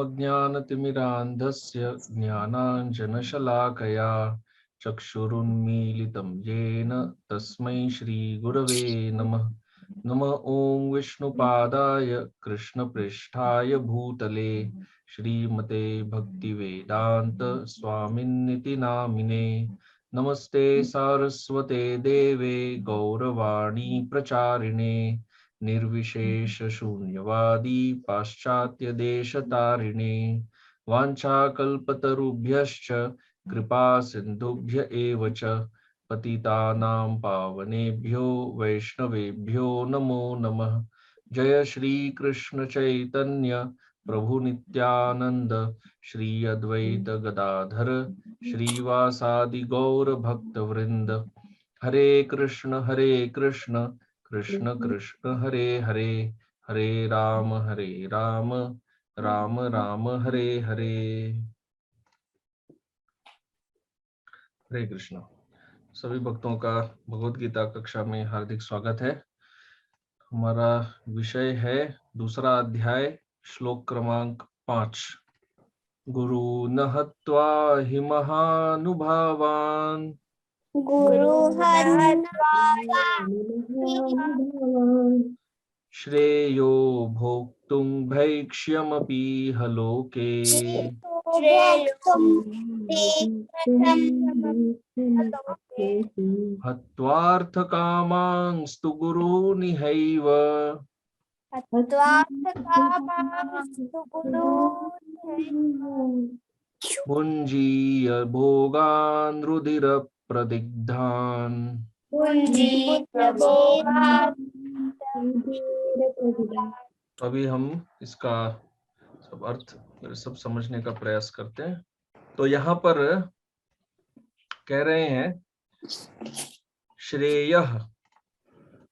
अज्ञानतिमिरान्धस्य ज्ञानाञ्जनशलाकया चक्षुरुन्मीलितं येन तस्मै श्रीगुरवे नमः। नमः ॐ विष्णुपादाय कृष्णप्रेष्ठाय भूतले श्रीमते भक्तिवेदान्त स्वामिन्निति नामिने। नमस्ते सारस्वते देवे गौरवाणी प्रचारिणे निर्विशेष शून्यवादी पाश्चात्य देशतारिणे। वाञ्छाकल्पतरुभ्यश्च कृपा सिन्धुभ्य एव च पतितानां पावनेभ्यो वैष्णवेभ्यो नमो नमः। जय श्री कृष्ण चैतन्य प्रभु नित्यानंद श्री अद्वैत गदाधर श्रीवासादि गौर भक्त वृंद। हरे कृष्ण कृष्ण कृष्ण हरे हरे, हरे राम राम राम हरे हरे। हरे कृष्ण। सभी भक्तों का भगवद गीता कक्षा में हार्दिक स्वागत है। हमारा विषय है दूसरा अध्याय, श्लोक क्रमांक 5। गुरु न हत्वा हि महानुभावान् श्रेयो भोक्तुं भैक्ष्यमपीह लोके। हत्वार्थकामांस्तु गुरूनिहैव भुञ्जीय भोगान् रुधिरप्रदिग्धान्। अभी हम इसका सब अर्थ सब समझने का प्रयास करते हैं। तो यहाँ पर कह रहे हैं श्रेयः।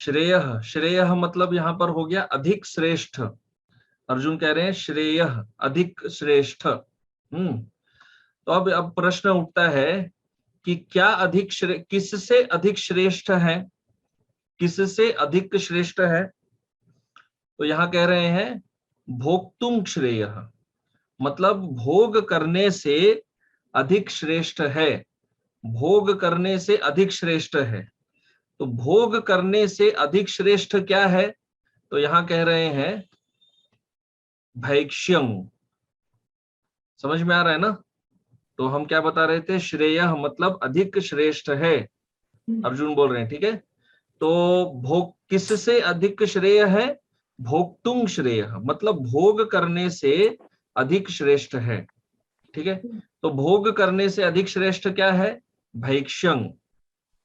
श्रेयः, श्रेयः मतलब यहाँ पर हो गया अधिक श्रेष्ठ। अर्जुन कह रहे हैं श्रेयः अधिक श्रेष्ठ। तो अब प्रश्न उठता है कि क्या अधिक किससे अधिक श्रेष्ठ है, किससे अधिक श्रेष्ठ है। तो यहाँ कह रहे हैं भोक्तुम श्रेयः, मतलब भोग करने से अधिक श्रेष्ठ है। भोग करने से अधिक श्रेष्ठ है। तो भोग करने से अधिक श्रेष्ठ क्या है? तो यहाँ कह रहे हैं भैक्ष्यम। समझ में आ रहा है ना? तो हम क्या बता रहे थे? श्रेयः मतलब अधिक श्रेष्ठ है, अर्जुन बोल रहे हैं। ठीक है, तो भोग किससे अधिक श्रेय है? भोक्तुम श्रेयः मतलब भोग करने से अधिक श्रेष्ठ है। ठीक है, तो भोग करने से अधिक श्रेष्ठ क्या है? भैक्ष्यं।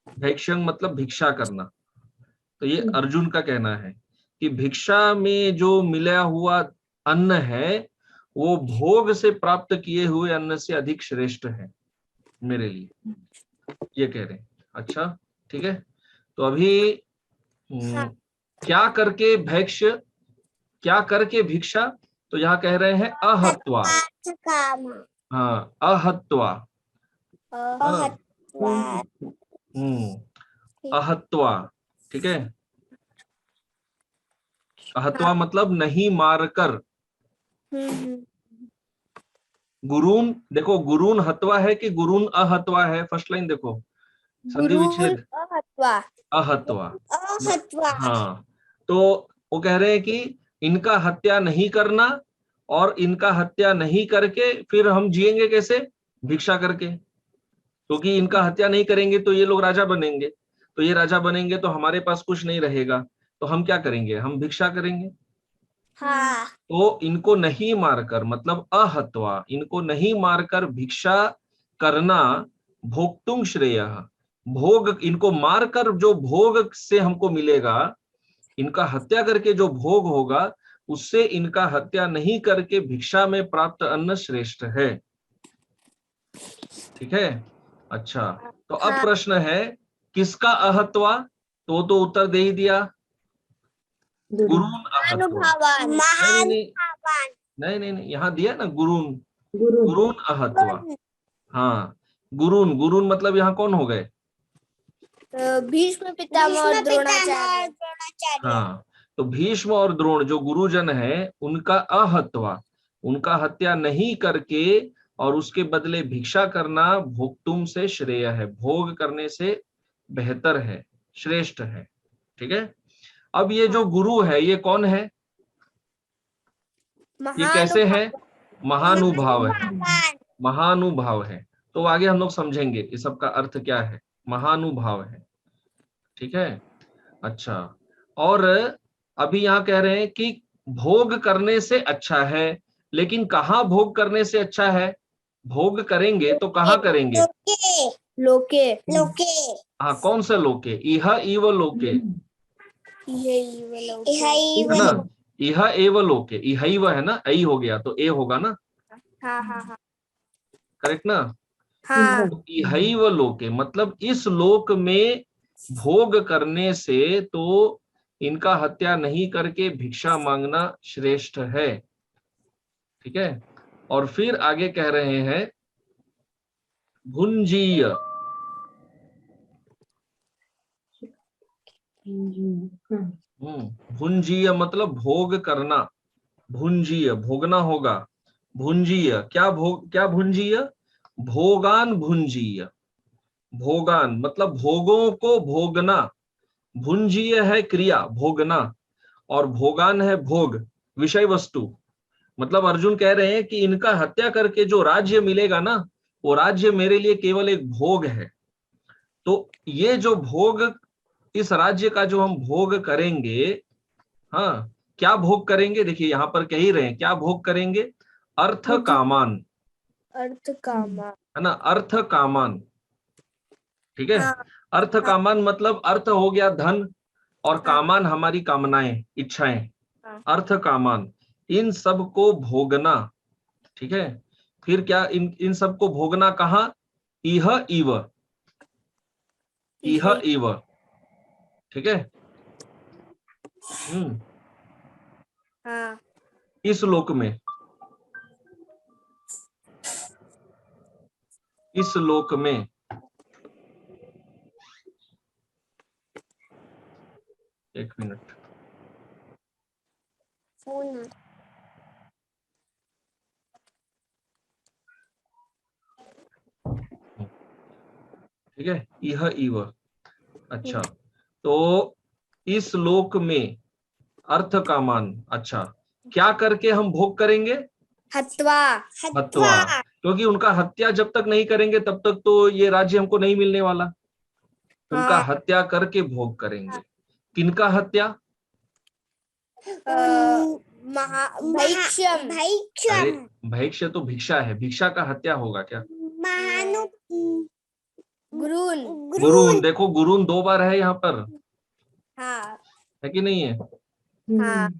भैक्ष्यं मतलब भिक्षा करना। तो ये अर्जुन का कहना है कि भिक्षा में जो मिला हुआ अन्न है वो भोग से प्राप्त किए हुए अन्न से अधिक श्रेष्ठ है मेरे लिए, ये कह रहे हैं। अच्छा ठीक है, तो अभी क्या करके भैक्ष्य, क्या करके भिक्षा? तो यहाँ कह रहे हैं अहत्वा। हाँ, अहत्वा। अहत्वा। ठीक है, अहत्वा मतलब नहीं मारकर। गुरून, देखो गुरून हत्वा है कि गुरून अहत्वा है? फर्स्ट लाइन देखो, संधि विच्छेद अहत्वा। हाँ, तो वो कह रहे हैं कि इनका हत्या नहीं करना, और इनका हत्या नहीं करके फिर हम जिएंगे कैसे? भिक्षा करके। क्योंकि इनका हत्या नहीं करेंगे तो ये लोग राजा बनेंगे, तो ये राजा बनेंगे तो हमारे पास कुछ नहीं रहेगा, तो हम क्या करेंगे? हम भिक्षा करेंगे। हाँ। तो इनको नहीं मारकर मतलब अहत्वा, इनको नहीं मारकर भिक्षा करना भोक्तुम श्रेयः। भोग, इनको मारकर जो भोग से हमको मिलेगा, इनका हत्या करके जो भोग होगा उससे इनका हत्या नहीं करके भिक्षा में प्राप्त अन्न श्रेष्ठ है। ठीक है, अच्छा तो अब प्रश्न है किसका अहत्वा? तो उत्तर दे ही दिया, गुरून अहत्वा। नहीं, यहाँ दिया ना गुरून, गुरून अहत्वा। हाँ, गुरून, गुरून मतलब यहाँ कौन हो गए? भीष्म पितामह और द्रोणाचार्य। हाँ, तो भीष्म और द्रोण जो गुरुजन है उनका अहत्वा, उनका हत्या नहीं करके और उसके बदले भिक्षा करना भोक्तुम से श्रेय है, भोग करने से बेहतर है, श्रेष्ठ है। ठीक है। अब ये जो गुरु है ये कौन है, ये कैसे है, महानुभाव है, महानुभाव है। तो आगे हम लोग समझेंगे इस सब का अर्थ क्या है, महानुभाव है। ठीक है। अच्छा, और अभी यहाँ कह रहे हैं कि भोग करने से अच्छा है, लेकिन कहाँ भोग करने से अच्छा है, भोग करेंगे तो कहाँ करेंगे, लोके लोके। हाँ कौन से लोके, इह इव लोके, है ना, इह एव लोके, इहैव है ना, ऐ हो गया तो ए होगा ना, हाँ हाँ हाँ करेक्ट ना। हाँ। तो इहैव लोके मतलब इस लोक में भोग करने से तो इनका हत्या नहीं करके भिक्षा मांगना श्रेष्ठ है। ठीक है। और फिर आगे कह रहे हैं भुंजीय, भुंजीय मतलब भोग करना, भुंजीय भोगना होगा, भुंजीय क्या भोग, क्या भुंजीय, भोगान भुंजीय, भोगान मतलब भोगों को भोगना, भुंजीय है क्रिया भोगना, और भोगान है भोग, विषय वस्तु। मतलब अर्जुन कह रहे हैं कि इनका हत्या करके जो राज्य मिलेगा ना, वो राज्य मेरे लिए केवल एक भोग है। तो ये जो भोग, इस राज्य का जो हम भोग करेंगे, हाँ क्या भोग करेंगे, देखिए यहां पर कह ही रहे हैं क्या भोग करेंगे, अर्थ कामान, अर्थ कामा, है ना, अर्थ कामान। ठीक है। हाँ अर्थ कामान मतलब अर्थ हो गया धन, और हाँ। कामान हमारी कामनाएं, इच्छाएं, हाँ। अर्थ कामान, इन सब को भोगना। ठीक है। फिर क्या, इन सब को भोगना कहाँ, इह इव, इह इव। ठीक है। हाँ इस लोक में, इस लोक में, एक मिनट, फोन। ठीक है, यह इव। अच्छा, तो इस लोक में अर्थ कामान, अच्छा क्या करके हम भोग करेंगे, हत्वा हत्वा, क्योंकि उनका हत्या जब तक नहीं करेंगे तब तक तो ये राज्य हमको नहीं मिलने वाला, उनका हाँ। हत्या करके भोग करेंगे। किनका हत्या, भैक्षम अरे भैक्ष्य तो भिक्षा है, भिक्षा का हत्या होगा क्या, महानु गुरुन गुरुन, देखो गुरुन 2 बार है यहाँ पर, हाँ है कि नहीं है, हाँ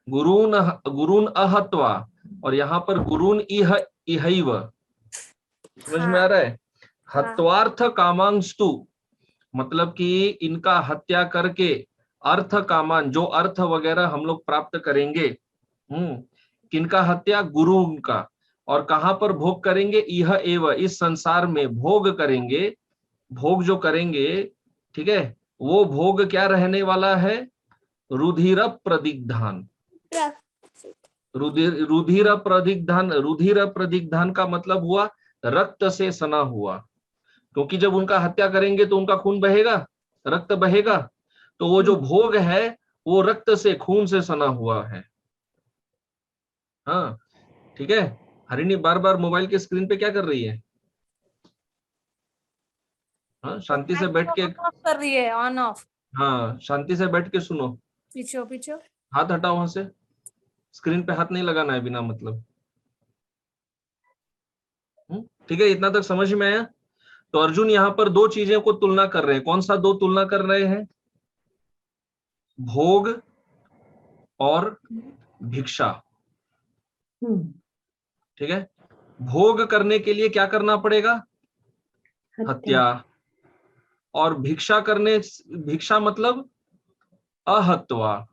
गुरुन, गुरुन अहत्वा, और यहाँ पर गुरुन इह इहैव, समझ में आ रहा है। हत्वार्थ कामांस्तु मतलब कि इनका हत्या करके अर्थ कामान, जो अर्थ वगैरह हम लोग प्राप्त करेंगे, किनका हत्या, गुरु का, और कहां पर भोग करेंगे, यह एव, इस संसार में भोग करेंगे, भोग जो करेंगे, ठीक है, वो भोग क्या रहने वाला है, रुधिर प्रदिग्धान, रुधिर प्रदिग्धान, रुधिर प्रदिग्धान का मतलब हुआ रक्त से सना हुआ, क्योंकि जब उनका हत्या करेंगे तो उनका खून बहेगा, रक्त बहेगा, तो वो जो भोग है वो रक्त से, खून से सना हुआ है। हाँ ठीक है। हरिणी बार बार मोबाइल के स्क्रीन पे क्या कर रही है, हाँ शांति से बैठ के, कर रही है, ऑन ऑफ, हाँ शांति से बैठ के सुनो, पीछे पीछे, हाथ हटाओ वहां से, स्क्रीन पे हाथ नहीं लगाना है बिना मतलब। ठीक है, इतना तक समझ में आया। तो अर्जुन यहाँ पर 2 चीजों को तुलना कर रहे हैं, कौन सा 2 तुलना कर रहे हैं, भोग और भिक्षा। ठीक है। भोग करने के लिए क्या करना पड़ेगा, हत्या, और भिक्षा करने, भिक्षा मतलब अहत्वा,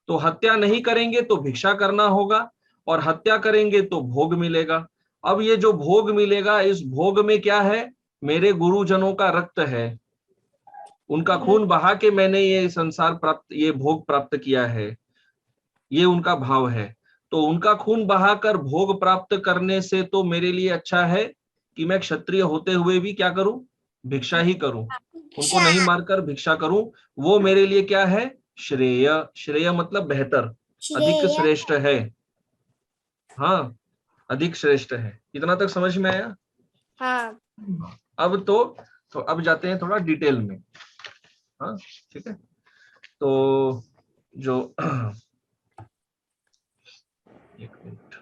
तो हत्या नहीं करेंगे तो भिक्षा करना होगा, और हत्या करेंगे तो भोग मिलेगा। अब ये जो भोग मिलेगा, इस भोग में क्या है, मेरे गुरुजनों का रक्त है, उनका खून बहा के मैंने ये संसार प्राप्त, ये भोग प्राप्त किया है, ये उनका भाव है। तो उनका खून बहाकर भोग प्राप्त करने से तो मेरे लिए अच्छा है कि मैं क्षत्रिय होते हुए भी क्या करूं, भिक्षा ही करूं, उनको नहीं मारकर भिक्षा करूं। वो मेरे लिए क्या है, श्रेय। श्रेय मतलब बेहतर, अधिक श्रेय। श्रेष्ठ है। हाँ, अधिक श्रेष्ठ है। इतना तक समझ में आया? हाँ। तो अब जाते हैं थोड़ा डिटेल में। हाँ ठीक है। तो जो एक मिनट,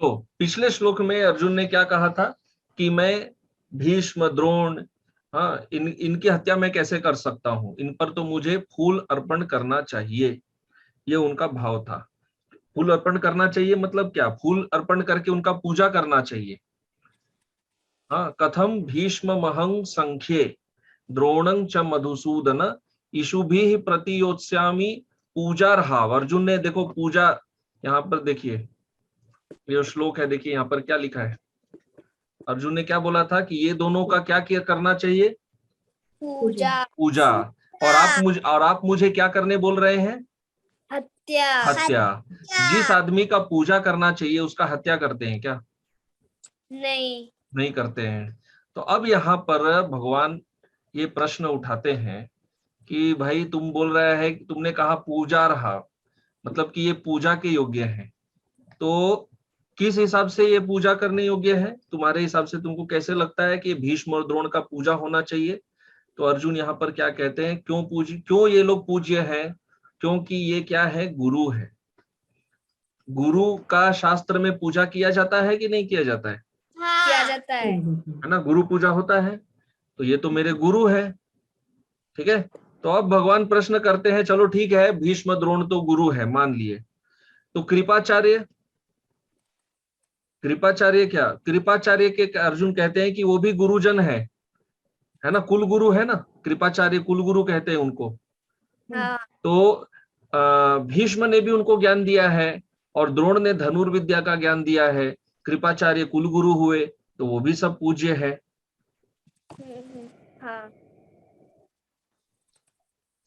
तो पिछले श्लोक में अर्जुन ने क्या कहा था कि मैं भीष्म, द्रोण, हाँ, इनकी हत्या मैं कैसे कर सकता हूं, इन पर तो मुझे फूल अर्पण करना चाहिए, ये उनका भाव था। फूल अर्पण करना चाहिए मतलब क्या, फूल अर्पण करके उनका पूजा करना चाहिए। हाँ, कथम भीष्म महं संख्ये द्रोणं च मधुसूदन इषुभिः प्रतियोत्स्यामि पूजार्हाव। अर्जुन ने देखो पूजा, यहाँ पर देखिए ये श्लोक है, देखिए यहाँ पर क्या लिखा है। अर्जुन ने क्या बोला था कि ये दोनों का क्या करना चाहिए, पूजा। पूजा। और आप मुझे क्या करने बोल रहे हैं, हत्या। हत्या। जिस आदमी का पूजा करना चाहिए उसका हत्या करते हैं क्या, नहीं। नहीं करते हैं। तो अब यहाँ पर भगवान ये प्रश्न उठाते हैं कि भाई तुम बोल रहा है कि तुमने कहा पूजा रहा, मतलब कि ये पूजा के योग्य है, तो किस हिसाब से ये पूजा करने योग्य है, तुम्हारे हिसाब से तुमको कैसे लगता है कि ये भीष्म और द्रोण का पूजा होना चाहिए। तो अर्जुन यहाँ पर क्या कहते हैं, क्यों ये लोग पूज्य हैं, क्योंकि ये क्या है, गुरु है। गुरु का शास्त्र में पूजा किया जाता है कि नहीं किया जाता है, किया जाता है। है ना, गुरु पूजा होता है। तो ये तो मेरे गुरु है, ठीक है। तो अब भगवान प्रश्न करते हैं, चलो ठीक है भीष्म द्रोण तो गुरु है मान लिए, तो कृपाचार्य, कृपाचार्य क्या, कृपाचार्य के अर्जुन कहते हैं कि वो भी गुरुजन है ना, कुल गुरु है ना, कृपाचार्य कुल गुरु कहते हैं उनको। हाँ। तो भीष्म ने भी उनको ज्ञान दिया है और द्रोण ने धनुर्विद्या का ज्ञान दिया है, कृपाचार्य कुल गुरु हुए, तो वो भी सब पूज्य है। हाँ।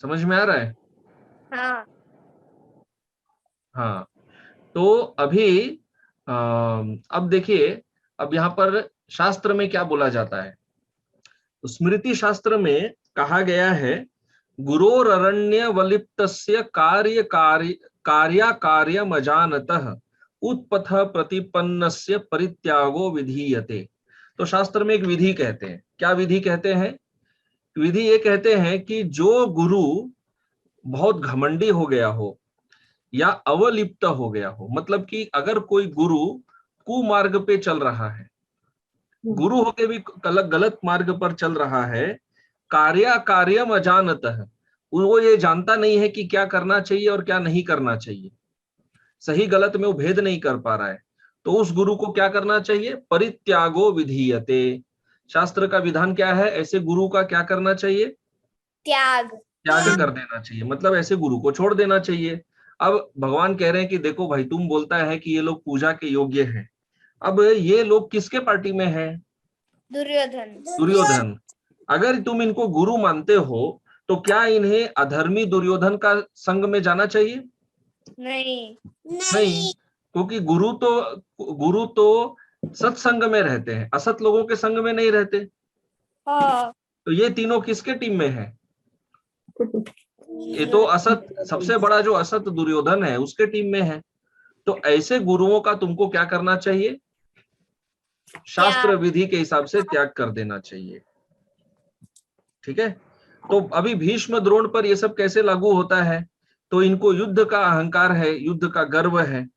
समझ में आ रहा है? हाँ। हाँ। तो अभी अब देखिए, अब यहाँ पर शास्त्र में क्या बोला जाता है, तो स्मृति शास्त्र में कहा गया है, गुरोररण्य वलिप्तस्य कार्याकार्यमजानतः उत्पथ प्रतिपन्नस्य परित्यागो विधीयते। तो शास्त्र में एक विधि कहते हैं, क्या विधि कहते हैं, विधि ये कहते हैं कि जो गुरु बहुत घमंडी हो गया हो या अवलिप्त हो गया हो, मतलब कि अगर कोई गुरु कुमार्ग पे चल रहा है, गुरु होके भी गलत मार्ग पर चल रहा है, कार्यम अजानतः, वो ये जानता नहीं है कि क्या करना चाहिए और क्या नहीं करना चाहिए, सही गलत में वो भेद नहीं कर पा रहा है, तो उस गुरु को क्या करना चाहिए, परित्यागो विधीयते। शास्त्र का विधान क्या है, ऐसे गुरु का क्या करना चाहिए, त्याग। त्याग कर देना चाहिए, मतलब ऐसे गुरु को छोड़ देना चाहिए। अब भगवान कह रहे हैं कि देखो भाई, तुम बोलता है कि ये लोग पूजा के योग्य हैं, अब ये लोग किसके पार्टी में है, दुर्योधन। दुर्योधन। अगर तुम इनको गुरु मानते हो तो क्या इन्हें अधर्मी दुर्योधन का संग में जाना चाहिए, नहीं। नहीं, क्योंकि गुरु तो सत्संग में रहते हैं, असत लोगों के संग में नहीं रहते। हाँ। तो ये तीनों किसके टीम में है, ये तो असत, सबसे बड़ा जो असत दुर्योधन है उसके टीम में है। तो ऐसे गुरुओं का तुमको क्या करना चाहिए, शास्त्र विधि के हिसाब से त्याग कर देना चाहिए, ठीक है। तो अभी भीष्म द्रोण पर ये सब कैसे लागू होता है, तो इनको युद्ध का अहंकार है, युद्ध का गर्व है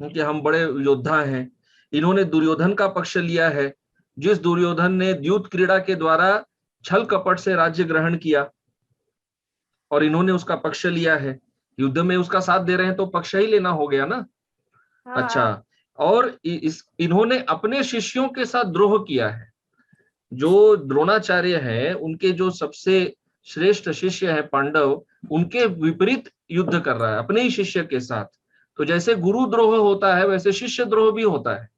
कि हम बड़े योद्धा हैं। इन्होंने दुर्योधन का पक्ष लिया है, जिस दुर्योधन ने द्यूत क्रीड़ा के द्वारा छल कपट से राज्य ग्रहण किया, और इन्होंने उसका पक्ष लिया है, युद्ध में उसका साथ दे रहे हैं तो पक्ष ही लेना हो गया ना। हाँ। अच्छा, और इन्होंने अपने शिष्यों के साथ द्रोह किया है। जो द्रोणाचार्य है उनके जो सबसे श्रेष्ठ शिष्य है पांडव, उनके विपरीत युद्ध कर रहा है अपने ही शिष्य के साथ। तो जैसे गुरु द्रोह होता है वैसे शिष्य द्रोह भी होता है।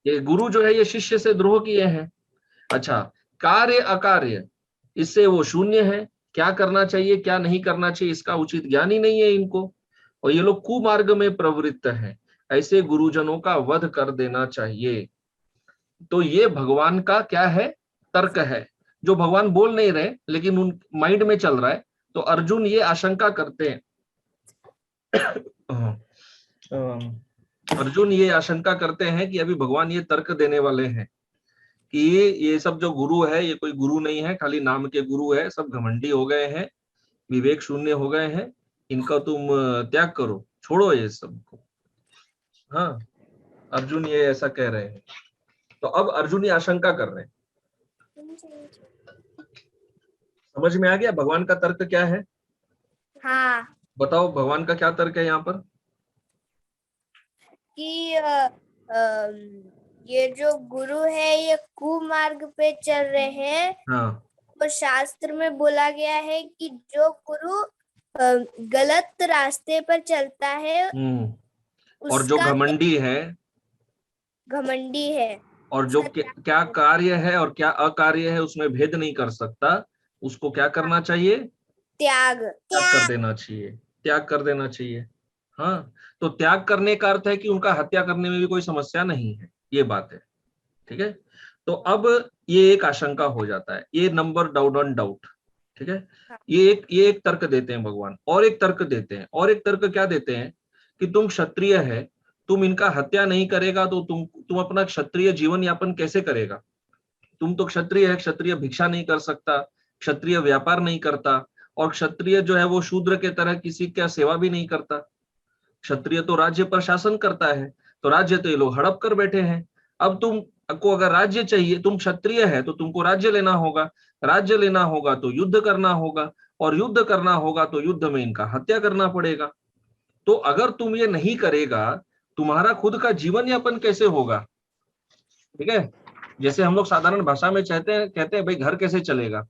ये गुरु जो है ये शिष्य से द्रोह किए हैं। अच्छा, कार्य अकार्य, इससे वो शून्य है, क्या करना चाहिए क्या नहीं करना चाहिए इसका उचित ज्ञान ही नहीं है इनको, और ये लोग कुमार्ग में प्रवृत्त हैं। ऐसे गुरुजनों का वध कर देना चाहिए। तो ये भगवान का क्या है, तर्क है, जो भगवान बोल नहीं रहे लेकिन उन माइंड में चल रहा है। तो अर्जुन ये आशंका करते हैं अर्जुन ये आशंका करते हैं कि अभी भगवान ये तर्क देने वाले हैं कि ये सब जो गुरु है ये कोई गुरु नहीं है, खाली नाम के गुरु है, सब घमंडी हो गए हैं, विवेक शून्य हो गए हैं, इनका तुम त्याग करो, छोड़ो ये सबको। हाँ, अर्जुन ये ऐसा कह रहे हैं। तो अब अर्जुन ये आशंका कर रहे हैं। समझ में आ गया भगवान का तर्क क्या है? हाँ, बताओ भगवान का क्या तर्क है यहाँ पर? कि ये जो गुरु है ये कुमार्ग पे चल रहे हैं। हाँ, और शास्त्र में बोला गया है कि जो गुरु गलत रास्ते पर चलता है और जो उसका घमंडी है, घमंडी है, और जो क्या कार्य है और क्या अकार्य है उसमें भेद नहीं कर सकता, उसको क्या करना चाहिए? त्याग कर देना चाहिए, त्याग कर देना चाहिए। हाँ, तो त्याग करने का अर्थ है कि उनका हत्या करने में भी कोई समस्या नहीं है, ये बात है। ठीक है, तो अब ये एक आशंका हो जाता है, ये नंबर डाउट ऑन डाउट। ठीक है, ये एक तर्क देते हैं भगवान, और एक तर्क देते हैं, और एक तर्क क्या देते हैं कि तुम क्षत्रिय है, तुम इनका हत्या नहीं करेगा तो तुम अपना क्षत्रिय जीवन यापन कैसे करेगा? तुम तो क्षत्रिय है, क्षत्रिय भिक्षा नहीं कर सकता, क्षत्रिय व्यापार नहीं करता, और क्षत्रिय जो है वो शूद्र के तरह किसी का सेवा भी नहीं करता। क्षत्रिय तो राज्य पर शासन करता है, तो राज्य तो ये लोग हड़प कर बैठे हैं। अब तुमको अगर राज्य चाहिए, तुम क्षत्रिय है तो तुमको राज्य लेना होगा, राज्य लेना होगा तो युद्ध करना होगा, और युद्ध करना होगा तो युद्ध में इनका हत्या करना पड़ेगा। तो अगर तुम ये नहीं करेगा, तुम्हारा खुद का जीवन यापन कैसे होगा? ठीक है, जैसे हम लोग साधारण भाषा में कहते हैं भाई घर कैसे चलेगा,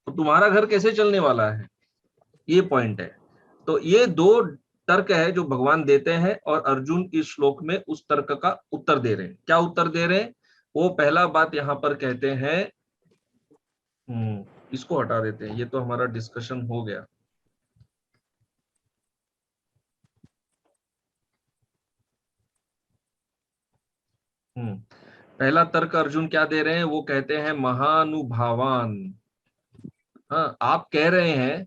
तो तुम्हारा घर कैसे चलने वाला है, ये पॉइंट है। तो ये दो तर्क है जो भगवान देते हैं, और अर्जुन इस श्लोक में उस तर्क का उत्तर दे रहे हैं। क्या उत्तर दे रहे हैं? वो पहला बात यहां पर कहते हैं, इसको हटा देते हैं, ये तो हमारा डिस्कशन हो गया। पहला तर्क अर्जुन क्या दे रहे हैं, वो कहते हैं महानुभावान। हाँ, आप कह रहे हैं,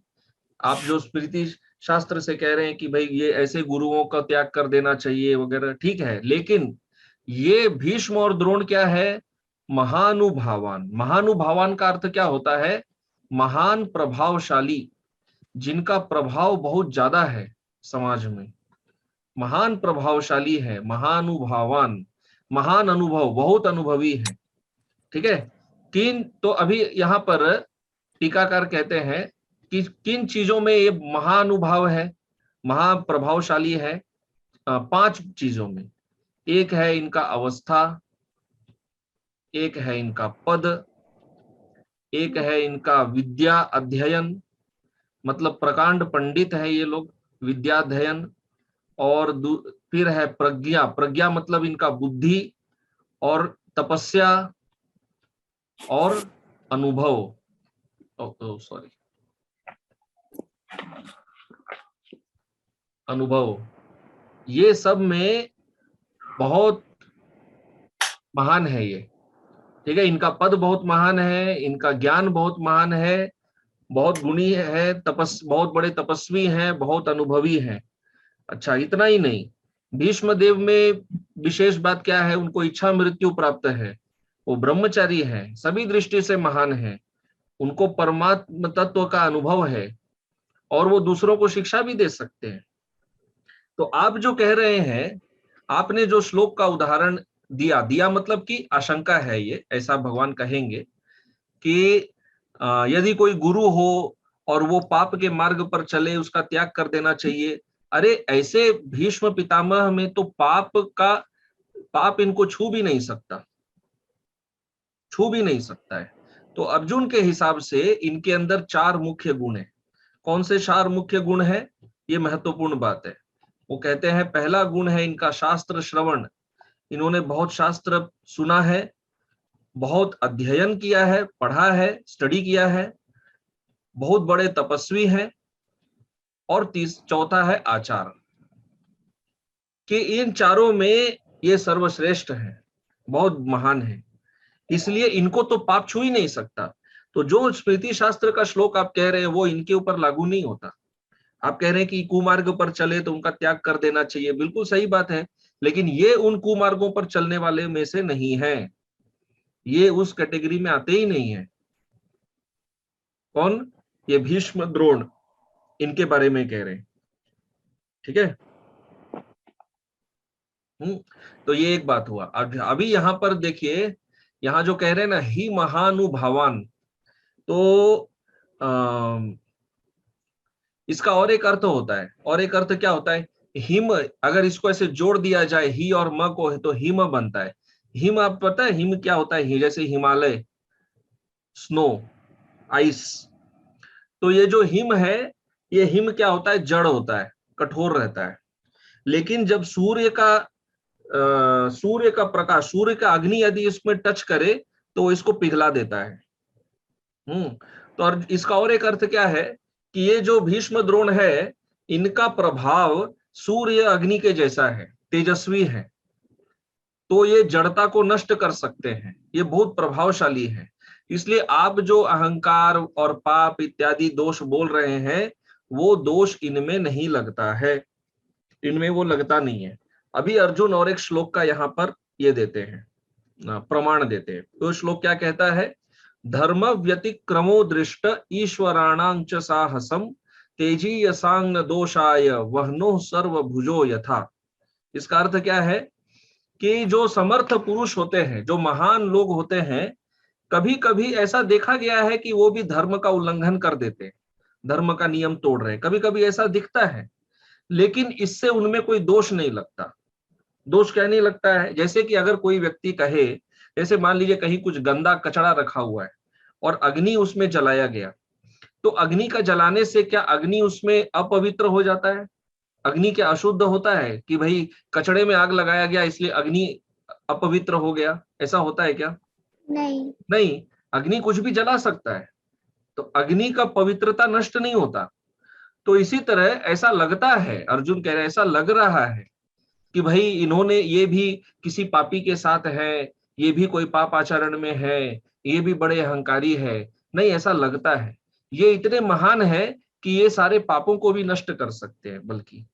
आप जो स्मृति शास्त्र से कह रहे हैं कि भाई ये ऐसे गुरुओं का त्याग कर देना चाहिए वगैरह, ठीक है, लेकिन ये भीष्म और द्रोण क्या है? महानुभावान। महानुभावान का अर्थ क्या होता है? महान प्रभावशाली, जिनका प्रभाव बहुत ज्यादा है समाज में, महान प्रभावशाली है, महानुभावान, महान अनुभव, बहुत अनुभवी है। ठीक है, तो अभी यहाँ पर टीकाकार कहते हैं कि किन चीजों में ये महानुभाव है, महाप्रभावशाली है? 5 चीजों में। एक है इनका अवस्था, एक है इनका पद, एक है इनका विद्या अध्ययन, मतलब प्रकांड पंडित है ये लोग, विद्या अध्ययन, और फिर है प्रज्ञा, प्रज्ञा मतलब इनका बुद्धि, और तपस्या, और अनुभव, सॉरी, अनुभव। ये सब में बहुत महान है ये। ठीक है, इनका पद बहुत महान है, इनका ज्ञान बहुत महान है, बहुत गुणी है, बहुत बड़े तपस्वी हैं, बहुत अनुभवी हैं। अच्छा, इतना ही नहीं, भीष्म देव में विशेष बात क्या है? उनको इच्छा मृत्यु प्राप्त है, वो ब्रह्मचारी है, सभी दृष्टि से महान है, उनको परमात्म तत्व का अनुभव है, और वो दूसरों को शिक्षा भी दे सकते हैं। तो आप जो कह रहे हैं, आपने जो श्लोक का उदाहरण दिया मतलब कि आशंका है ये, ऐसा भगवान कहेंगे कि यदि कोई गुरु हो और वो पाप के मार्ग पर चले, उसका त्याग कर देना चाहिए। अरे ऐसे भीष्म पितामह में तो पाप इनको छू भी नहीं सकता है। तो अर्जुन के हिसाब से इनके अंदर 4 मुख्य गुण है। कौन से 4 मुख्य गुण है? ये महत्वपूर्ण बात है। वो कहते हैं पहला गुण है इनका शास्त्र श्रवण, इन्होंने बहुत शास्त्र सुना है, बहुत अध्ययन किया है, पढ़ा है, स्टडी किया है, बहुत बड़े तपस्वी हैं, और चौथा है आचार, कि इन चारों में ये सर्वश्रेष्ठ है, बहुत महान है, इसलिए इनको तो पाप छू ही नहीं सकता। तो जो स्मृति शास्त्र का श्लोक आप कह रहे हैं वो इनके ऊपर लागू नहीं होता। आप कह रहे हैं कि कुमार्ग पर चले तो उनका त्याग कर देना चाहिए, बिल्कुल सही बात है, लेकिन ये उन कुमार्गों पर चलने वाले में से नहीं है, ये उस कैटेगरी में आते ही नहीं है। कौन? ये भीष्म द्रोण, इनके बारे में कह रहे हैं, ठीक है। तो ये एक बात हुआ। अभी यहां पर देखिए, यहां जो कह रहे हैं ना, ही महानुभावान, तो इसका और एक अर्थ होता है। और एक अर्थ क्या होता है? हिम, अगर इसको ऐसे जोड़ दिया जाए ही और म को, तो हिम बनता है। हिम, आप पता है हिम क्या होता है? जैसे हिमालय, स्नो, आइस। तो ये जो हिम है, ये हिम क्या होता है? जड़ होता है, कठोर रहता है। लेकिन जब सूर्य का प्रकाश, सूर्य का अग्नि यदि इसमें टच करे तो इसको पिघला देता है। तो और इसका और एक अर्थ क्या है कि ये जो भीष्म द्रोण है, इनका प्रभाव सूर्य अग्नि के जैसा है, तेजस्वी है, तो ये जड़ता को नष्ट कर सकते हैं, ये बहुत प्रभावशाली है। इसलिए आप जो अहंकार और पाप इत्यादि दोष बोल रहे हैं, वो दोष इनमें नहीं लगता है, इनमें वो लगता नहीं है। अभी अर्जुन और एक श्लोक का यहाँ पर ये देते हैं, प्रमाण देते हैं। तो श्लोक क्या कहता है? धर्म व्यतिक्रमो दृष्ट ईश्वराणां च साहसम तेजीयसांग दोषाय वहनो सर्वभुजो यथा। इसका अर्थ क्या है कि जो समर्थ पुरुष होते हैं, जो महान लोग होते हैं, कभी कभी ऐसा देखा गया है कि वो भी धर्म का उल्लंघन कर देते हैं, धर्म का नियम तोड़ रहे हैं, कभी कभी ऐसा दिखता है, लेकिन इससे उनमें कोई दोष नहीं लगता। दोष क्या नहीं लगता है? जैसे कि अगर कोई व्यक्ति कहे, जैसे मान लीजिए कहीं कुछ गंदा कचरा रखा हुआ है और अग्नि उसमें जलाया गया, तो अग्नि का जलाने से क्या अग्नि उसमें अपवित्र हो जाता है? अग्नि क्या अशुद्ध होता है कि भाई कचड़े में आग लगाया गया इसलिए अग्नि अपवित्र हो गया? ऐसा होता है क्या? नहीं। नहीं, अग्नि कुछ भी जला सकता है, तो अग्नि का पवित्रता नष्ट नहीं होता। तो इसी तरह ऐसा लगता है, अर्जुन कह रहे हैं ऐसा लग रहा है कि भाई इन्होंने, ये भी किसी पापी के साथ है, ये भी कोई पाप आचरण में है, ये भी बड़े अहंकारी है। नहीं, ऐसा लगता है ये इतने महान है कि ये सारे पापों को भी नष्ट कर सकते हैं बल्कि।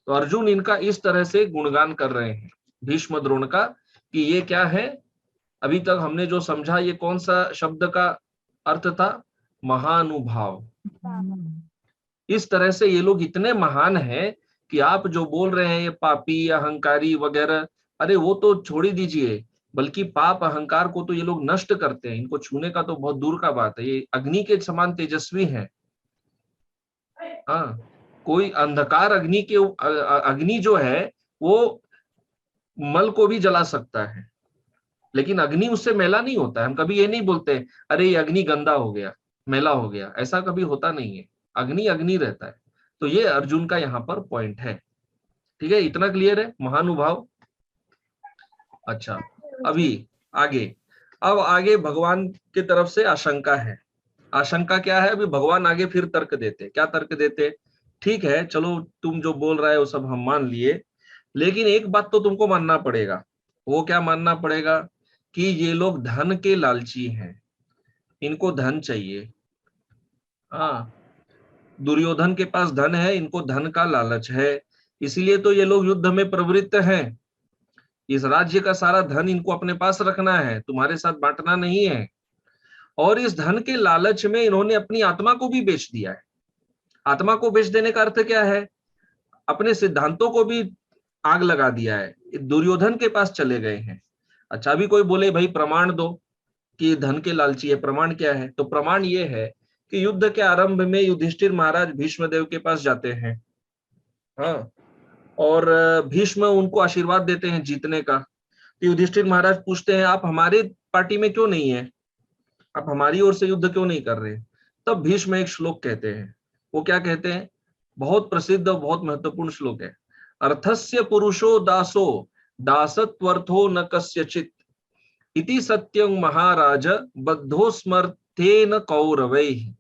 तो अर्जुन इनका इस तरह से गुणगान कर रहे हैं भीष्म द्रोण का, कि ये क्या है? अभी तक हमने जो समझा, ये कौन सा शब्द का अर्थ था? महानुभाव। इस तरह से ये लोग इतने महान हैं कि आप जो बोल रहे हैं ये पापी, अहंकारी वगैरह, अरे वो तो छोड़ ही दीजिए, बल्कि पाप अहंकार को तो ये लोग नष्ट करते हैं, इनको छूने का तो बहुत दूर का बात है। ये अग्नि के समान तेजस्वी हैं। हाँ, कोई अंधकार अग्नि के अग्नि जो है वो मल को भी जला सकता है, लेकिन अग्नि उससे मैला नहीं होता है। हम कभी ये नहीं बोलते अरे ये अग्नि गंदा हो गया, मैला हो गया, ऐसा कभी होता नहीं है। अग्नि अग्नि रहता है। तो ये अर्जुन का यहाँ पर पॉइंट है। ठीक है, इतना क्लियर है? महानुभाव। अच्छा, अभी आगे, अब आगे भगवान की तरफ से आशंका है। आशंका क्या है? अभी भगवान आगे फिर तर्क देते। क्या तर्क देते? ठीक है, चलो तुम जो बोल रहा है वो सब हम मान लिए, लेकिन एक बात तो तुमको मानना पड़ेगा। वो क्या मानना पड़ेगा? कि ये लोग धन के लालची हैं, इनको धन चाहिए। हाँ, दुर्योधन के पास धन है, इनको धन का लालच है, इसीलिए तो ये लोग युद्ध में प्रवृत्त हैं। इस राज्य का सारा धन इनको अपने पास रखना है, तुम्हारे साथ बांटना नहीं है। और इस धन के लालच में इन्होंने अपनी आत्मा को भी बेच दिया है। आत्मा को बेच देने का अर्थ क्या है? अपने सिद्धांतों को भी आग लगा दिया है, दुर्योधन के पास चले गए हैं। अच्छा, अभी कोई बोले भाई प्रमाण दो कि धन के लालची है, प्रमाण क्या है? तो प्रमाण ये है कि युद्ध के आरंभ में युधिष्ठिर महाराज भीष्मदेव के पास जाते हैं, हाँ, और भीष्म उनको आशीर्वाद देते हैं जीतने का। तो युधिष्ठिर महाराज पूछते हैं आप हमारे पार्टी में क्यों नहीं है, आप हमारी ओर से युद्ध क्यों नहीं कर रहे? तब भीष्म एक श्लोक कहते हैं। वो क्या कहते हैं? बहुत प्रसिद्ध और बहुत महत्वपूर्ण श्लोक है। अर्थस्य पुरुषो दासो दासत्वर्थो न कस्यचित् इति सत्यं महाराज बद्धो स्मर्थेन कौरवैः।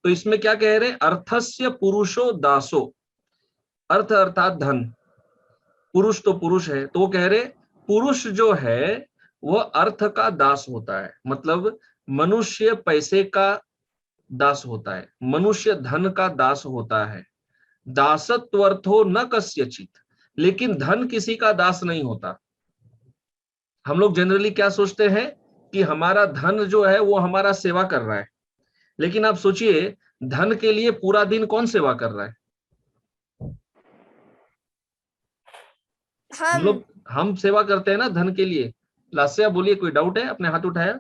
तो इसमें क्या कह रहे हैं, अर्थस्य पुरुषो दासो, अर्थ अर्थात धन, पुरुष तो पुरुष है, तो कह रहे पुरुष जो है वह अर्थ का दास होता है, मतलब मनुष्य पैसे का दास होता है, मनुष्य धन का दास होता है। दासत्वर्थो न कस्यचित, लेकिन धन किसी का दास नहीं होता। हम लोग जनरली क्या सोचते हैं कि हमारा धन जो है वो हमारा सेवा कर रहा है, लेकिन आप सोचिए धन के लिए पूरा दिन कौन सेवा कर रहा है? हम सेवा करते हैं ना धन के लिए। लास्या बोलिए, कोई डाउट है? आपने हाथ उठाया।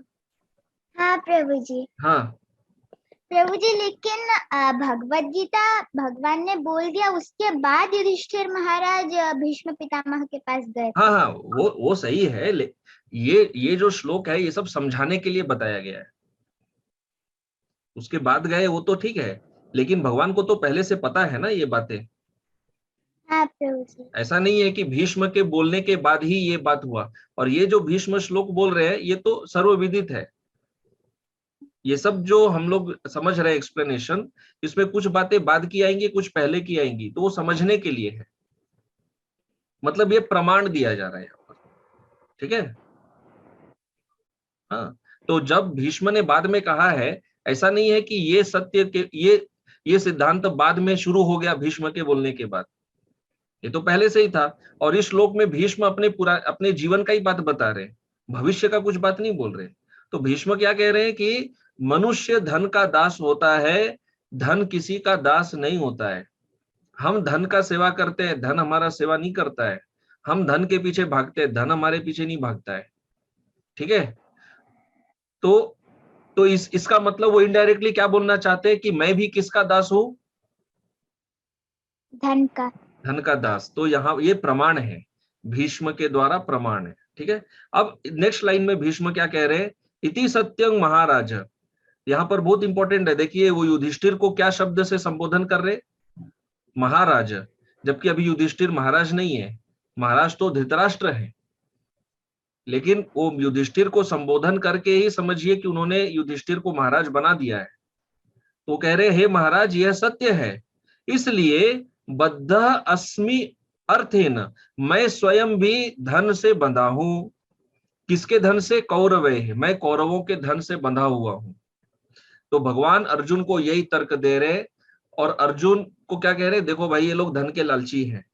हाँ प्रभु जी। हाँ प्रभु जी, लेकिन भगवत गीता भगवान ने बोल दिया, उसके बाद युधिष्ठिर महाराज भीष्म पितामह के पास गए। हाँ, वो सही है। ये जो श्लोक है ये सब समझाने के लिए बताया गया है। उसके बाद गए वो तो ठीक है, लेकिन भगवान को तो पहले से पता है ना ये बातें। हाँ प्रभु जी। ऐसा नहीं है कि भीष्म के बोलने के बाद ही ये बात हुआ। और ये जो भीष्म श्लोक बोल रहे हैं ये तो सर्वविदित है। ये सब जो हम लोग समझ रहे हैं एक्सप्लेनेशन, इसमें कुछ बातें बाद की आएंगी, कुछ पहले की आएंगी, तो वो समझने के लिए है। मतलब ये प्रमाण दिया जा रहा है यहाँ पर, ठीक है। हाँ, तो जब भीष्म ने बाद में कहा है, ऐसा नहीं है कि ये सत्य के ये सिद्धांत बाद में शुरू हो गया भीष्म के बोलने के बाद, ये तो पहले से ही था। और इस श्लोक में भीष्म अपने जीवन का ही बात बता रहे हैं, भविष्य का कुछ बात नहीं बोल रहे। तो भीष्म क्या कह रहे हैं कि मनुष्य धन का दास होता है, धन किसी का दास नहीं होता है। हम धन का सेवा करते हैं, धन हमारा सेवा नहीं करता है। हम धन के पीछे भागते हैं, धन हमारे पीछे नहीं भागता है, ठीक है। तो इसका मतलब वो इनडायरेक्टली क्या बोलना चाहते हैं कि मैं भी किसका दास हूं? धन का दास। तो यहाँ ये प्रमाण है, भीष्म के द्वारा प्रमाण है, ठीक है। अब नेक्स्ट लाइन में भीष्म क्या कह रहे हैं, इति सत्यं महाराज। यहाँ पर बहुत इंपॉर्टेंट है, देखिए वो युधिष्ठिर को क्या शब्द से संबोधन कर रहे, महाराज, जबकि अभी युधिष्ठिर महाराज नहीं है, महाराज तो धृतराष्ट्र है। लेकिन वो युधिष्ठिर को संबोधन करके ही समझिए कि उन्होंने युधिष्ठिर को महाराज बना दिया है। तो कह रहे हे महाराज यह सत्य है, इसलिए बद्ध अस्मि अर्थेन, मैं स्वयं भी धन से बंधा हूं। किसके धन से? कौरवे है, मैं कौरवों के धन से बंधा हुआ हूं। तो भगवान अर्जुन को यही तर्क दे रहे, और अर्जुन को क्या कह रहे, देखो भाई ये लोग धन के लालची हैं,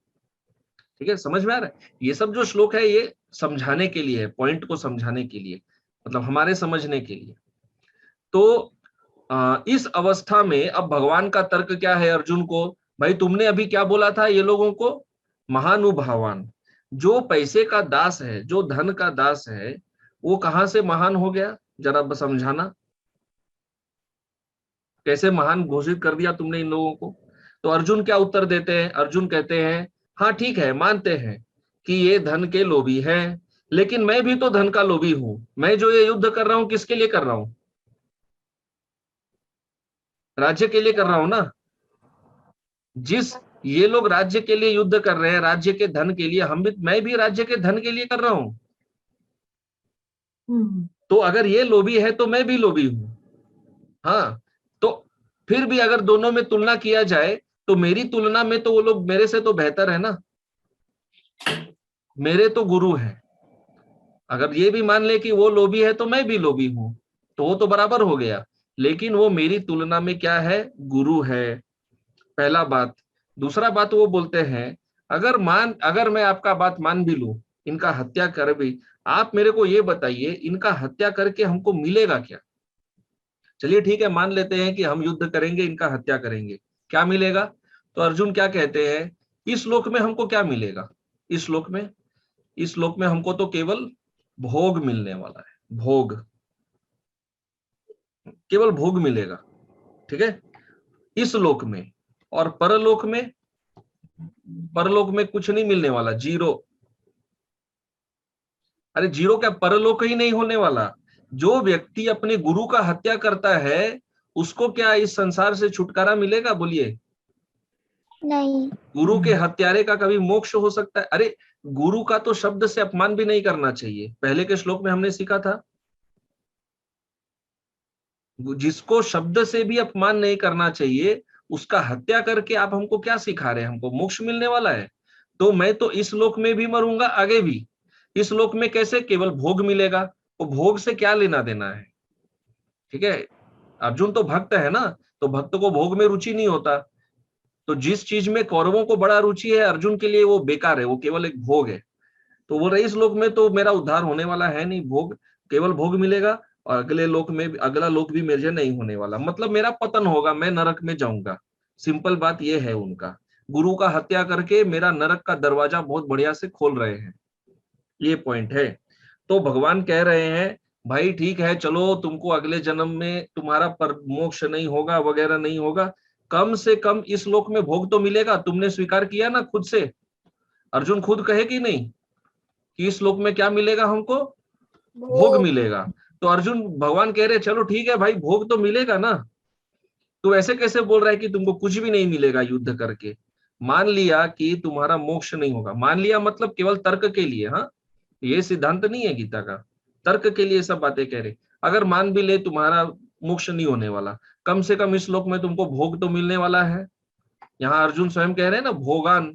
ठीक है। समझ में आ रहा है? ये सब जो श्लोक है ये समझाने के लिए है, पॉइंट को समझाने के लिए, मतलब हमारे समझने के लिए। तो इस अवस्था में अब भगवान का तर्क क्या है अर्जुन को, भाई तुमने अभी क्या बोला था ये लोगों को, महानुभावान। जो पैसे का दास है, जो धन का दास है, वो कहां से महान हो गया, जरा समझाना। कैसे महान घोषित कर दिया तुमने इन लोगों को? तो अर्जुन क्या उत्तर देते हैं? अर्जुन कहते हैं हाँ ठीक है, मानते हैं कि ये धन के लोभी हैं, लेकिन मैं भी तो धन का लोभी हूं। मैं जो ये युद्ध कर रहा हूं किसके लिए कर रहा हूं? राज्य के लिए कर रहा हूं ना। जिस ये लोग राज्य के लिए युद्ध कर रहे हैं, राज्य के धन के लिए, मैं भी राज्य के धन के लिए कर रहा हूं। तो अगर ये लोभी है तो मैं भी लोभी हूं। हाँ, तो फिर भी अगर दोनों में तुलना किया जाए तो मेरी तुलना में तो वो लोग मेरे से तो बेहतर है ना, मेरे तो गुरु हैं। अगर ये भी मान ले कि वो लोभी है तो मैं भी लोभी हूं, तो वो तो बराबर हो गया। लेकिन वो मेरी तुलना में क्या है? गुरु है, पहला बात। दूसरा बात वो बोलते हैं अगर मैं आपका बात मान भी लूं, इनका हत्या कर भी, आप मेरे को ये बताइए इनका हत्या करके हमको मिलेगा क्या? चलिए ठीक है, मान लेते हैं कि हम युद्ध करेंगे, इनका हत्या करेंगे, क्या मिलेगा? तो अर्जुन क्या कहते हैं, इस श्लोक में हमको क्या मिलेगा? इस श्लोक में हमको तो केवल भोग मिलने वाला है, भोग, केवल भोग मिलेगा, ठीक है, इस लोक में। और परलोक में कुछ नहीं मिलने वाला, जीरो। अरे जीरो क्या, परलोक ही नहीं होने वाला। जो व्यक्ति अपने गुरु का हत्या करता है उसको क्या इस संसार से छुटकारा मिलेगा? बोलिए। नहीं। गुरु के हत्यारे का कभी मोक्ष हो सकता है? अरे गुरु का तो शब्द से अपमान भी नहीं करना चाहिए, पहले के श्लोक में हमने सीखा था। जिसको शब्द से भी अपमान नहीं करना चाहिए उसका हत्या करके आप हमको क्या सिखा रहे हैं? हमको मोक्ष मिलने वाला है। तो मैं तो इस लोक में भी मरूंगा, आगे भी। इस लोक में कैसे? केवल भोग मिलेगा, वो भोग से क्या लेना देना है? ठीक है, अर्जुन तो भक्त है ना, तो भक्त को भोग में रुचि नहीं होता। तो जिस चीज में कौरवों को बड़ा रुचि है अर्जुन के लिए वो बेकार है, वो केवल एक भोग है। तो वो इस लोक में तो मेरा उद्धार होने वाला है नहीं, भोग केवल भोग मिलेगा, और अगले लोक में अगला लोक भी मेरे नहीं होने वाला, मतलब मेरा पतन होगा, मैं नरक में जाऊंगा। सिंपल बात ये है उनका। गुरु का हत्या करके मेरा नरक का दरवाजा बहुत बढ़िया से खोल रहे हैं, ये पॉइंट है। तो भगवान कह रहे हैं भाई ठीक है, चलो तुमको अगले जन्म में तुम्हारा पर मोक्ष नहीं होगा वगैरह नहीं होगा, कम से कम इस लोक में भोग तो मिलेगा। तुमने स्वीकार किया ना खुद से, अर्जुन खुद कहे कि नहीं कि इस लोक में क्या मिलेगा हमको? भोग मिलेगा। तो अर्जुन भगवान कह रहे चलो ठीक है भाई, भोग तो मिलेगा ना। तो ऐसे कैसे बोल रहा है कि तुमको कुछ भी नहीं मिलेगा युद्ध करके? मान लिया कि तुम्हारा मोक्ष नहीं होगा, मान लिया मतलब केवल तर्क के लिए, हाँ, ये सिद्धांत नहीं है गीता का, तर्क के लिए सब बातें कह रहे। अगर मान भी ले तुम्हारा मोक्ष नहीं होने वाला, कम से कम इस श्लोक में तुमको भोग तो मिलने वाला है। यहाँ अर्जुन स्वयं कह रहे हैं ना भोगान,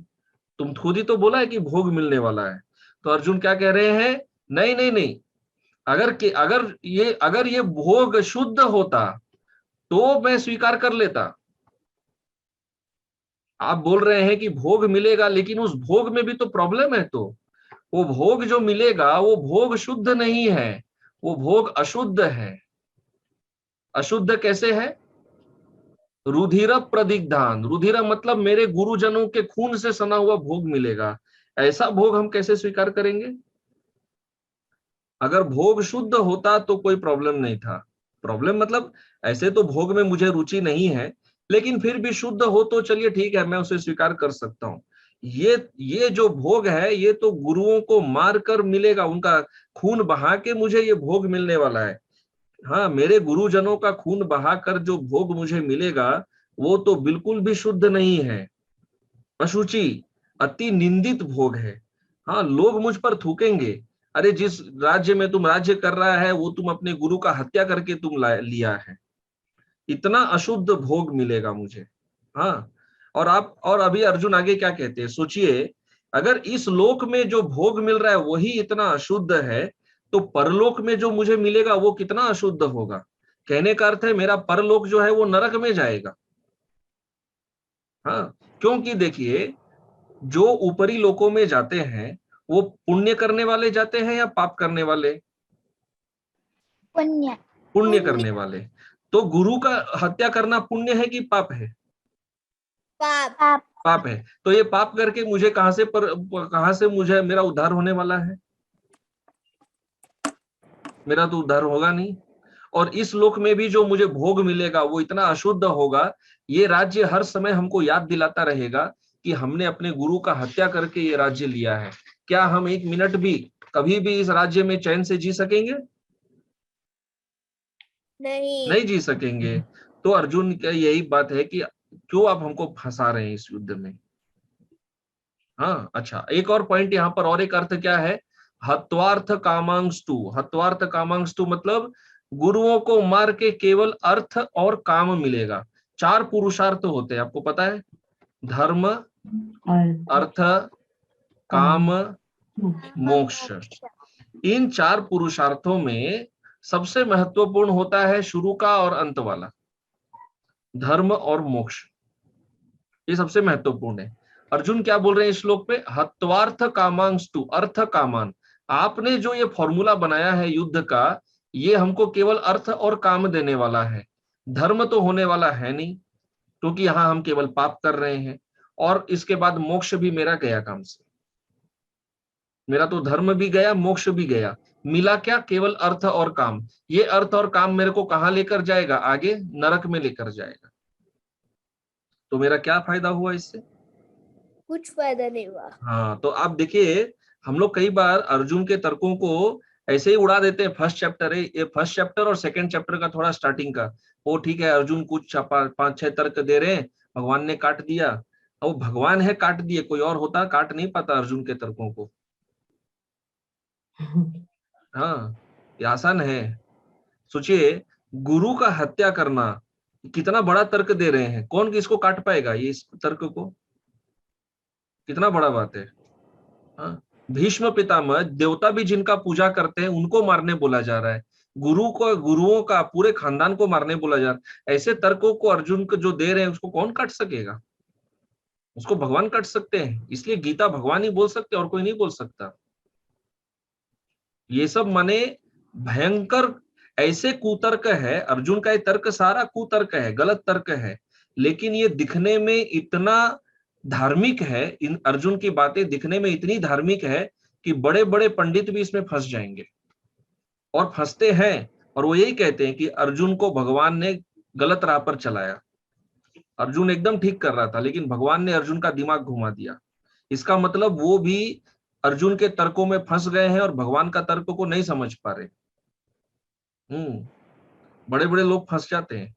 तुम खुद ही तो बोला है कि भोग मिलने वाला है। तो अर्जुन क्या कह रहे हैं? नहीं नहीं नहीं, अगर ये भोग शुद्ध होता तो मैं स्वीकार कर लेता। आप बोल रहे हैं कि भोग मिलेगा, लेकिन उस भोग में भी तो प्रॉब्लम है। तो वो भोग जो मिलेगा वो भोग शुद्ध नहीं है, वो भोग अशुद्ध है। अशुद्ध कैसे है? रुधिर प्रदिग्धान, रुधिर मतलब मेरे गुरुजनों के खून से सना हुआ भोग मिलेगा। ऐसा भोग हम कैसे स्वीकार करेंगे? अगर भोग शुद्ध होता तो कोई प्रॉब्लम नहीं था। प्रॉब्लम मतलब ऐसे तो भोग में मुझे रुचि नहीं है, लेकिन फिर भी शुद्ध हो तो चलिए ठीक है, मैं उसे स्वीकार कर सकता हूँ। ये जो भोग है ये तो गुरुओं को मार कर मिलेगा, उनका खून बहा के मुझे ये भोग मिलने वाला है। हाँ, मेरे गुरुजनों का खून बहाकर जो भोग मुझे मिलेगा वो तो बिल्कुल भी शुद्ध नहीं है, अशुचि, अति निंदित भोग है। हाँ, लोग मुझ पर थूकेंगे, अरे जिस राज्य में तुम राज्य कर रहा है वो तुम अपने गुरु का हत्या करके तुम लिया है, इतना अशुद्ध भोग मिलेगा मुझे। हाँ, और अभी अर्जुन आगे क्या कहते हैं सोचिए, अगर इस लोक में जो भोग मिल रहा है वही इतना अशुद्ध है, तो परलोक में जो मुझे मिलेगा वो कितना अशुद्ध होगा। कहने का अर्थ है मेरा परलोक जो है वो नरक में जाएगा। हाँ, क्योंकि देखिए जो ऊपरी लोकों में जाते हैं वो पुण्य करने वाले जाते हैं या पाप करने वाले? पुण्य। पुण्य करने वाले। तो गुरु का हत्या करना पुण्य है कि पाप है? पाप। पाप है। तो ये पाप करके मुझे कहां से मुझे मेरा उद्धार होने वाला है? मेरा तो उद्धार होगा नहीं। और इस लोक में भी जो मुझे भोग मिलेगा वो इतना अशुद्ध होगा, ये राज्य हर समय हमको याद दिलाता रहेगा कि हमने अपने गुरु का हत्या करके ये राज्य लिया है। क्या हम एक मिनट भी कभी भी इस राज्य में चैन से जी सकेंगे? नहीं जी सकेंगे। तो अर्जुन का यही बात है कि क्यों आप हमको फंसा रहे हैं इस युद्ध में। हाँ, अच्छा, एक और पॉइंट यहाँ पर, और एक अर्थ क्या है? हत्वार्थ कामांस्तु। हत्वार्थ कामांस्तु मतलब गुरुओं को मार के केवल अर्थ और काम मिलेगा। 4 पुरुषार्थ होते हैं, आपको पता है? धर्म, अर्थ, काम, मोक्ष। इन 4 पुरुषार्थों में सबसे महत्वपूर्ण होता है शुरू का और अंत वाला, धर्म और मोक्ष, ये सबसे महत्वपूर्ण है। अर्जुन क्या बोल रहे हैं इस श्लोक पे? हत्वार्थ कामांस्तु, अर्थ कामान। आपने जो ये फॉर्मूला बनाया है युद्ध का, ये हमको केवल अर्थ और काम देने वाला है, धर्म तो होने वाला है नहीं, क्योंकि यहाँ हम केवल पाप कर रहे हैं। और इसके बाद मोक्ष भी मेरा गया काम से, मेरा तो धर्म भी गया, मोक्ष भी गया। मिला क्या? केवल अर्थ और काम। ये अर्थ और काम मेरे को कहाँ लेकर जाएगा? आगे नरक में लेकर जाएगा। तो मेरा क्या फायदा हुआ इससे? कुछ फायदा नहीं हुआ। हाँ, तो आप देखिए हम लोग कई बार अर्जुन के तर्कों को ऐसे ही उड़ा देते हैं। फर्स्ट चैप्टर है ये, फर्स्ट चैप्टर और सेकंड चैप्टर का थोड़ा स्टार्टिंग का, वो ठीक है, अर्जुन कुछ 5-6 तर्क दे रहे हैं, भगवान ने काट दिया, अब वो भगवान है, काट दिए, कोई और होता काट नहीं पाता अर्जुन के तर्कों को। हाँ, ये आसान है। सोचिए, गुरु का हत्या करना कितना बड़ा तर्क दे रहे हैं, कौन किसको काट पाएगा ये इस तर्क को? कितना बड़ा बात है। हाँ, भीष्म पितामह, देवता भी जिनका पूजा करते हैं उनको मारने बोला जा रहा है, गुरु को, गुरुओं का पूरे खानदान को मारने बोला जा रहा है। ऐसे तर्कों को अर्जुन को जो दे रहे हैं उसको कौन काट सकेगा? उसको भगवान काट सकते हैं, इसलिए गीता भगवान ही बोल सकते और कोई नहीं बोल सकता। ये सब माने भयंकर ऐसे कुतर्क है, अर्जुन का ये तर्क सारा कुतर्क है, गलत तर्क है, लेकिन ये दिखने में इतना धार्मिक है, इन अर्जुन की बातें दिखने में इतनी धार्मिक है कि बड़े बड़े पंडित भी इसमें फंस जाएंगे और फंसते हैं, और वो यही कहते हैं कि अर्जुन को भगवान ने गलत राह पर चलाया। अर्जुन एकदम ठीक कर रहा था लेकिन भगवान ने अर्जुन का दिमाग घुमा दिया। इसका मतलब वो भी अर्जुन के तर्कों में फंस गए हैं और भगवान का तर्क को नहीं समझ पा रहे। बड़े बड़े लोग फंस जाते हैं।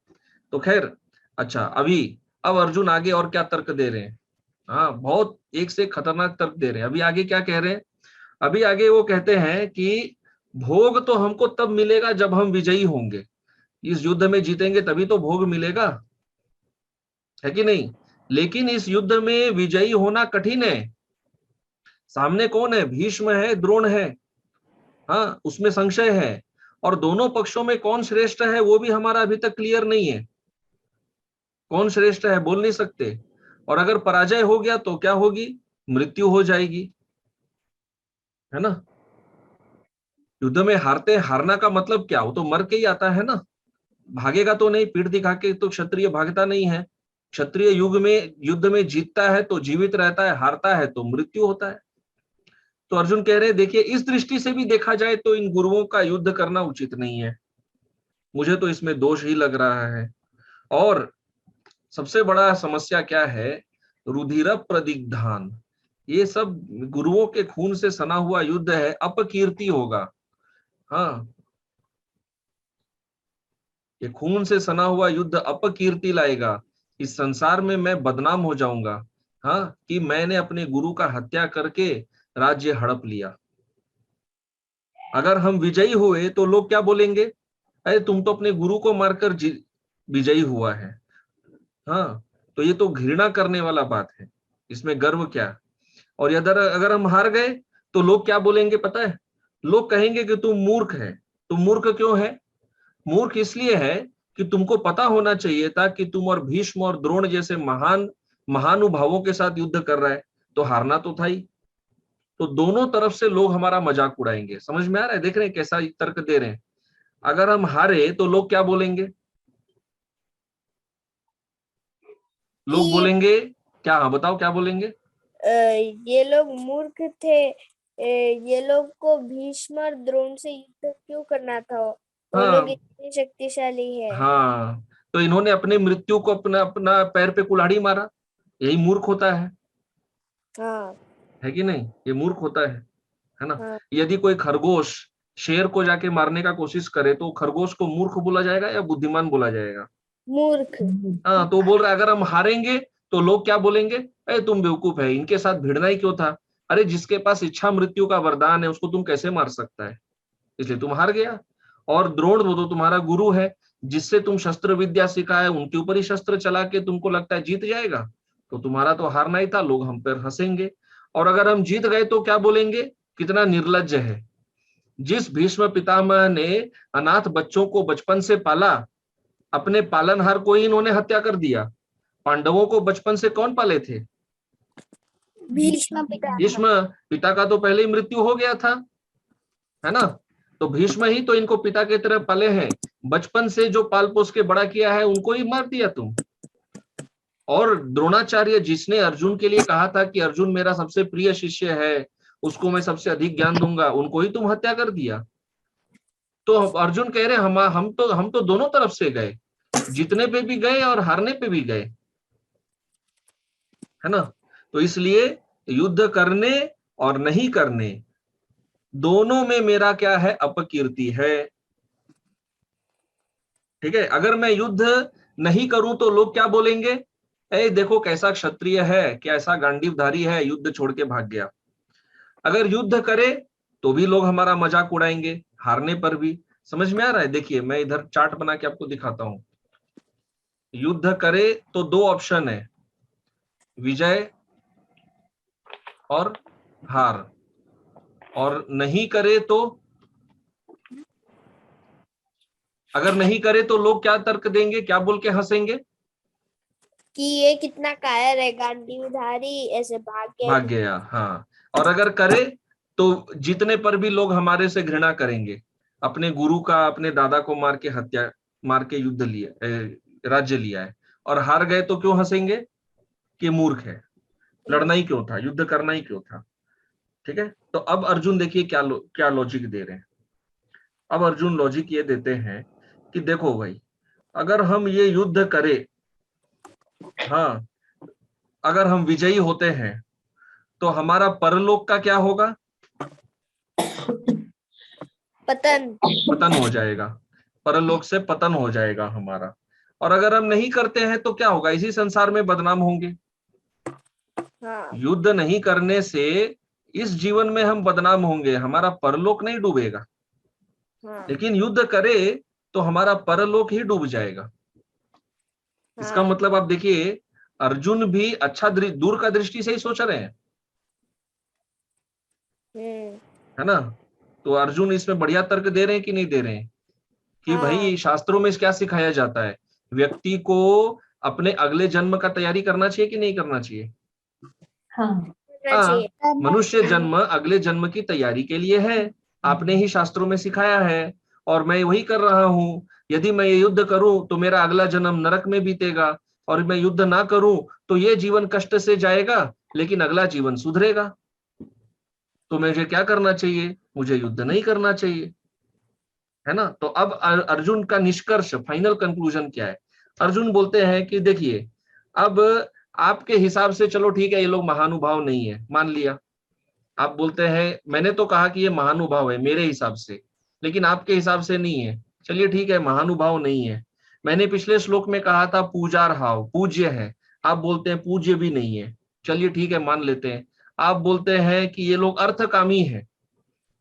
तो खैर, अच्छा, अब अर्जुन आगे और क्या तर्क दे रहे हैं? हाँ, बहुत एक से खतरनाक तर्क दे रहे हैं। अभी आगे क्या कह रहे हैं? अभी आगे वो कहते हैं कि भोग तो हमको तब मिलेगा जब हम विजयी होंगे, इस युद्ध में जीतेंगे तभी तो भोग मिलेगा, है कि नहीं? लेकिन इस युद्ध में विजयी होना कठिन है। सामने कौन है? भीष्म है, द्रोण है, हाँ, उसमें संशय है, और दोनों पक्षों में कौन श्रेष्ठ है वो भी हमारा अभी तक क्लियर नहीं है। कौन श्रेष्ठ है बोल नहीं सकते, और अगर पराजय हो गया तो क्या होगी? मृत्यु हो जाएगी, है ना? युद्ध में हारना का मतलब क्या? वो तो मर के ही आता है ना, भागेगा तो नहीं, पीठ दिखा के तो क्षत्रिय भागता नहीं है। क्षत्रिय युद्ध में जीतता है तो जीवित रहता है, हारता है तो मृत्यु होता है। तो अर्जुन कह रहे हैं, देखिए, इस दृष्टि से भी देखा जाए तो इन गुरुओं का युद्ध करना उचित नहीं है, मुझे तो इसमें दोष ही लग रहा है। और सबसे बड़ा समस्या क्या है? रुधिर प्रदिग्धान, ये सब गुरुओं के खून से सना हुआ युद्ध है, अपकीर्ति होगा। हाँ, ये खून से सना हुआ युद्ध अपकीर्ति लाएगा, इस संसार में मैं बदनाम हो जाऊंगा, हाँ, कि मैंने अपने गुरु का हत्या करके राज्य हड़प लिया। अगर हम विजयी हुए तो लोग क्या बोलेंगे? अरे तुम तो अपने गुरु को मारकर विजयी हुआ है। हाँ, तो ये तो घृणा करने वाला बात है, इसमें गर्व क्या? और अगर हम हार गए तो लोग क्या बोलेंगे पता है? लोग कहेंगे कि तुम मूर्ख है। तुम मूर्ख क्यों है? मूर्ख इसलिए है कि तुमको पता होना चाहिए था कि तुम और भीष्म और द्रोण जैसे महानुभावों के साथ युद्ध कर रहा है, तो हारना तो था ही। तो दोनों तरफ से लोग हमारा मजाक उड़ाएंगे। समझ में आ रहा है? देख रहे हैं कैसा तर्क दे रहे हैं? अगर हम हारे तो लोग क्या बोलेंगे? लोग बोलेंगे क्या? हाँ, बताओ क्या बोलेंगे? ये लोग मूर्ख थे, ये लोग को भीष्म और द्रोण से युद्ध क्यों करना था, वो लोग इतने शक्तिशाली है। हाँ, तो इन्होंने अपने मृत्यु को अपना अपना पैर पे कुल्हाड़ी मारा, यही मूर्ख होता है। हाँ, है कि नहीं? ये मूर्ख होता है ना? हाँ। यदि कोई खरगोश शेर को जाके मारने का कोशिश करे तो खरगोश को मूर्ख बोला जाएगा या बुद्धिमान बोला जाएगा? मूर्ख। हाँ, तो बोल रहा है अगर हम हारेंगे तो लोग क्या बोलेंगे? अरे तुम बेवकूफ है, इनके साथ भिड़ना ही क्यों था? अरे जिसके पास इच्छा मृत्यु का वरदान है उसको तुम कैसे मार सकता है? इसलिए तुम हार गया। और द्रोण वो तो तुम्हारा गुरु है, जिससे तुम शस्त्र विद्या सीखा है, उनके ऊपर ही शस्त्र चला के तुमको लगता है जीत जाएगा, तो तुम्हारा तो हारना ही था, लोग हम पर हंसेंगे। और अगर हम जीत गए तो क्या बोलेंगे? कितना निर्लज्ज है। जिस भीष्म पितामह ने अनाथ बच्चों को बचपन से पाला, अपने पालनहार को ही इन्होंने हत्या कर दिया। पांडवों को बचपन से कौन पाले थे? भीष्म भीष्म। पिता का तो पहले ही मृत्यु हो गया था, है ना? तो भीष्म ही तो इनको पिता की तरह पाले हैं, बचपन से जो पाल पोस के बड़ा किया है उनको ही मार दिया तुम। और द्रोणाचार्य जिसने अर्जुन के लिए कहा था कि अर्जुन मेरा सबसे प्रिय शिष्य है, उसको मैं सबसे अधिक ज्ञान दूंगा, उनको ही तुम हत्या कर दिया। तो अर्जुन कह रहे हम तो दोनों तरफ से गए, जीतने पे भी गए और हारने पे भी गए, है ना? तो इसलिए युद्ध करने और नहीं करने दोनों में मेरा क्या है? अपकीर्ति है। ठीक है, अगर मैं युद्ध नहीं करूं तो लोग क्या बोलेंगे? ए देखो कैसा क्षत्रिय है, कैसा गांडीवधारी है, युद्ध छोड़ के भाग गया। अगर युद्ध करे तो भी लोग हमारा मजाक उड़ाएंगे, हारने पर भी। समझ में आ रहा है? देखिए मैं इधर चार्ट बना के आपको दिखाता हूं। युद्ध करे तो दो ऑप्शन है, विजय और हार, और नहीं करे तो, अगर नहीं करे तो लोग क्या तर्क देंगे, क्या बोल के हंसेंगे? कि ये कितना कायर है, गांडीवधारी, ऐसे भाग गया। हाँ, और अगर करे तो जीतने पर भी लोग हमारे से घृणा करेंगे। अपने गुरु का, अपने दादा को मार के युद्ध लिया, राज्य लिया है, और हार गए तो क्यों हंसेंगे कि मूर्ख है, लड़ना ही क्यों था, युद्ध करना ही क्यों था। ठीक है, तो अब अर्जुन देखिए क्या लॉजिक दे रहे हैं। अब अर्जुन लॉजिक ये देते हैं कि देखो भाई, अगर हम ये युद्ध करें, हाँ, अगर हम विजयी होते हैं तो हमारा परलोक का क्या होगा? पतन हो जाएगा, परलोक से पतन हो जाएगा हमारा। और अगर हम नहीं करते हैं तो क्या होगा? इसी संसार में बदनाम होंगे। हाँ। युद्ध नहीं करने से इस जीवन में हम बदनाम होंगे, हमारा परलोक नहीं डूबेगा। हाँ। लेकिन युद्ध करे तो हमारा परलोक ही डूब जाएगा। इसका हाँ। मतलब आप देखिए, अर्जुन भी अच्छा दूर का दृष्टि से ही सोच रहे हैं, है ना? तो अर्जुन इसमें बढ़िया तर्क दे रहे हैं कि नहीं दे रहे हैं कि हाँ। भाई शास्त्रों में क्या सिखाया जाता है, व्यक्ति को अपने अगले जन्म का तैयारी करना चाहिए कि नहीं करना चाहिए? करना हाँ, चाहिए। मनुष्य जन्म अगले जन्म की तैयारी के लिए है, आपने ही शास्त्रों में सिखाया है, और मैं वही कर रहा हूँ। यदि मैं ये युद्ध करूं तो मेरा अगला जन्म नरक में बीतेगा, और मैं युद्ध ना करूं तो ये जीवन कष्ट से जाएगा, लेकिन अगला जीवन सुधरेगा। तो मुझे क्या करना चाहिए? मुझे युद्ध नहीं करना चाहिए, है ना? तो अब अर्जुन का निष्कर्ष, फाइनल कंक्लूजन क्या है? अर्जुन बोलते हैं कि देखिए, अब आपके हिसाब से चलो ठीक है, ये लोग महानुभाव नहीं है, मान लिया। आप बोलते हैं, मैंने तो कहा कि ये महानुभाव है मेरे हिसाब से, लेकिन आपके हिसाब से नहीं है। चलिए ठीक है, महानुभाव नहीं है। मैंने पिछले श्लोक में कहा था पूजार्हाव, पूज्य है, आप बोलते हैं पूज्य भी नहीं है। चलिए ठीक है, मान लेते हैं। आप बोलते हैं कि ये लोग अर्थकामी है,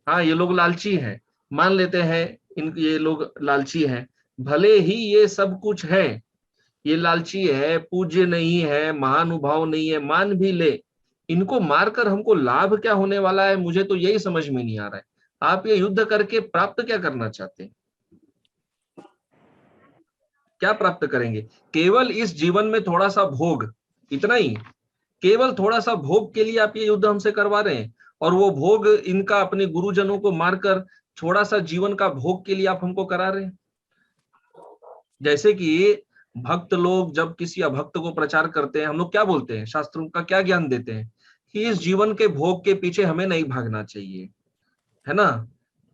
हाँ ये लोग लालची हैं, मान लेते हैं ये लोग लालची हैं। भले ही ये सब कुछ है, ये लालची है, पूज्य नहीं है, महानुभाव नहीं है, मान भी ले, इनको मारकर हमको लाभ क्या होने वाला है? मुझे तो यही समझ में नहीं आ रहा है। आप ये युद्ध करके प्राप्त क्या करना चाहते हैं? क्या प्राप्त करेंगे? केवल इस जीवन में थोड़ा सा भोग, इतना ही, केवल थोड़ा सा भोग के लिए आप ये युद्ध हमसे करवा रहे हैं, और वो भोग इनका अपने गुरुजनों को मारकर थोड़ा सा जीवन का भोग के लिए आप हमको करा रहे हैं। जैसे कि भक्त लोग जब किसी अभक्त को प्रचार करते हैं, हम लोग क्या बोलते हैं, शास्त्रों का क्या ज्ञान देते हैं कि इस जीवन के भोग के पीछे हमें नहीं भागना चाहिए, है ना?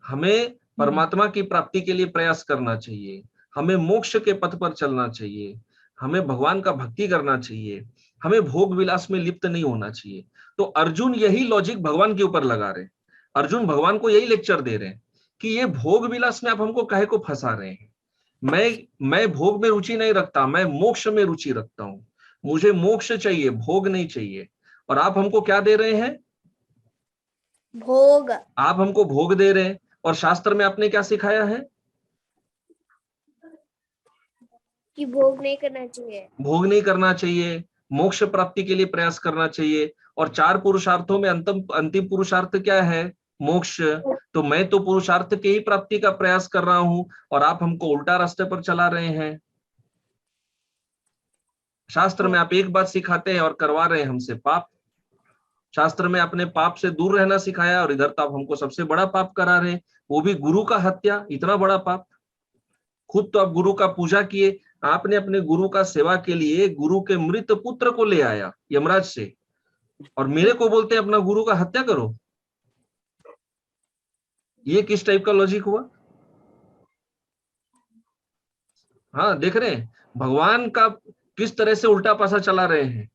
हमें परमात्मा की प्राप्ति के लिए प्रयास करना चाहिए, हमें मोक्ष के पथ पर चलना चाहिए, हमें भगवान का भक्ति करना चाहिए, हमें भोग विलास में लिप्त नहीं होना चाहिए। तो अर्जुन यही लॉजिक भगवान के ऊपर लगा रहे हैं। अर्जुन भगवान को यही लेक्चर दे रहे हैं कि ये भोग विलास में आप हमको काहे को फंसा रहे हैं। मैं भोग में रुचि नहीं रखता, मैं मोक्ष में रुचि रखता हूं। मुझे मोक्ष चाहिए, भोग नहीं चाहिए। और आप हमको क्या दे रहे हैं? भोग। आप हमको भोग दे रहे हैं। और शास्त्र में आपने क्या सिखाया है? कि भोग नहीं करना चाहिए, भोग नहीं करना चाहिए, मोक्ष प्राप्ति के लिए प्रयास करना चाहिए। और चार पुरुषार्थों में अंतिम पुरुषार्थ क्या है? मोक्ष। तो मैं तो पुरुषार्थ के ही प्राप्ति का प्रयास कर रहा हूं, और आप हमको उल्टा रास्ते पर चला रहे हैं। शास्त्र में आप एक बात सिखाते हैं और करवा रहे हैं हमसे पाप। शास्त्र में अपने पाप से दूर रहना सिखाया, और इधर तो आप हमको सबसे बड़ा पाप करा रहे हैं, वो भी गुरु का हत्या, इतना बड़ा पाप। खुद तो आप गुरु का पूजा किए, आपने अपने गुरु का सेवा के लिए गुरु के मृत पुत्र को ले आया यमराज से, और मेरे को बोलते हैं अपना गुरु का हत्या करो। ये किस टाइप का लॉजिक हुआ? हाँ, देख रहे हैं भगवान का किस तरह से उल्टा पासा चला रहे हैं।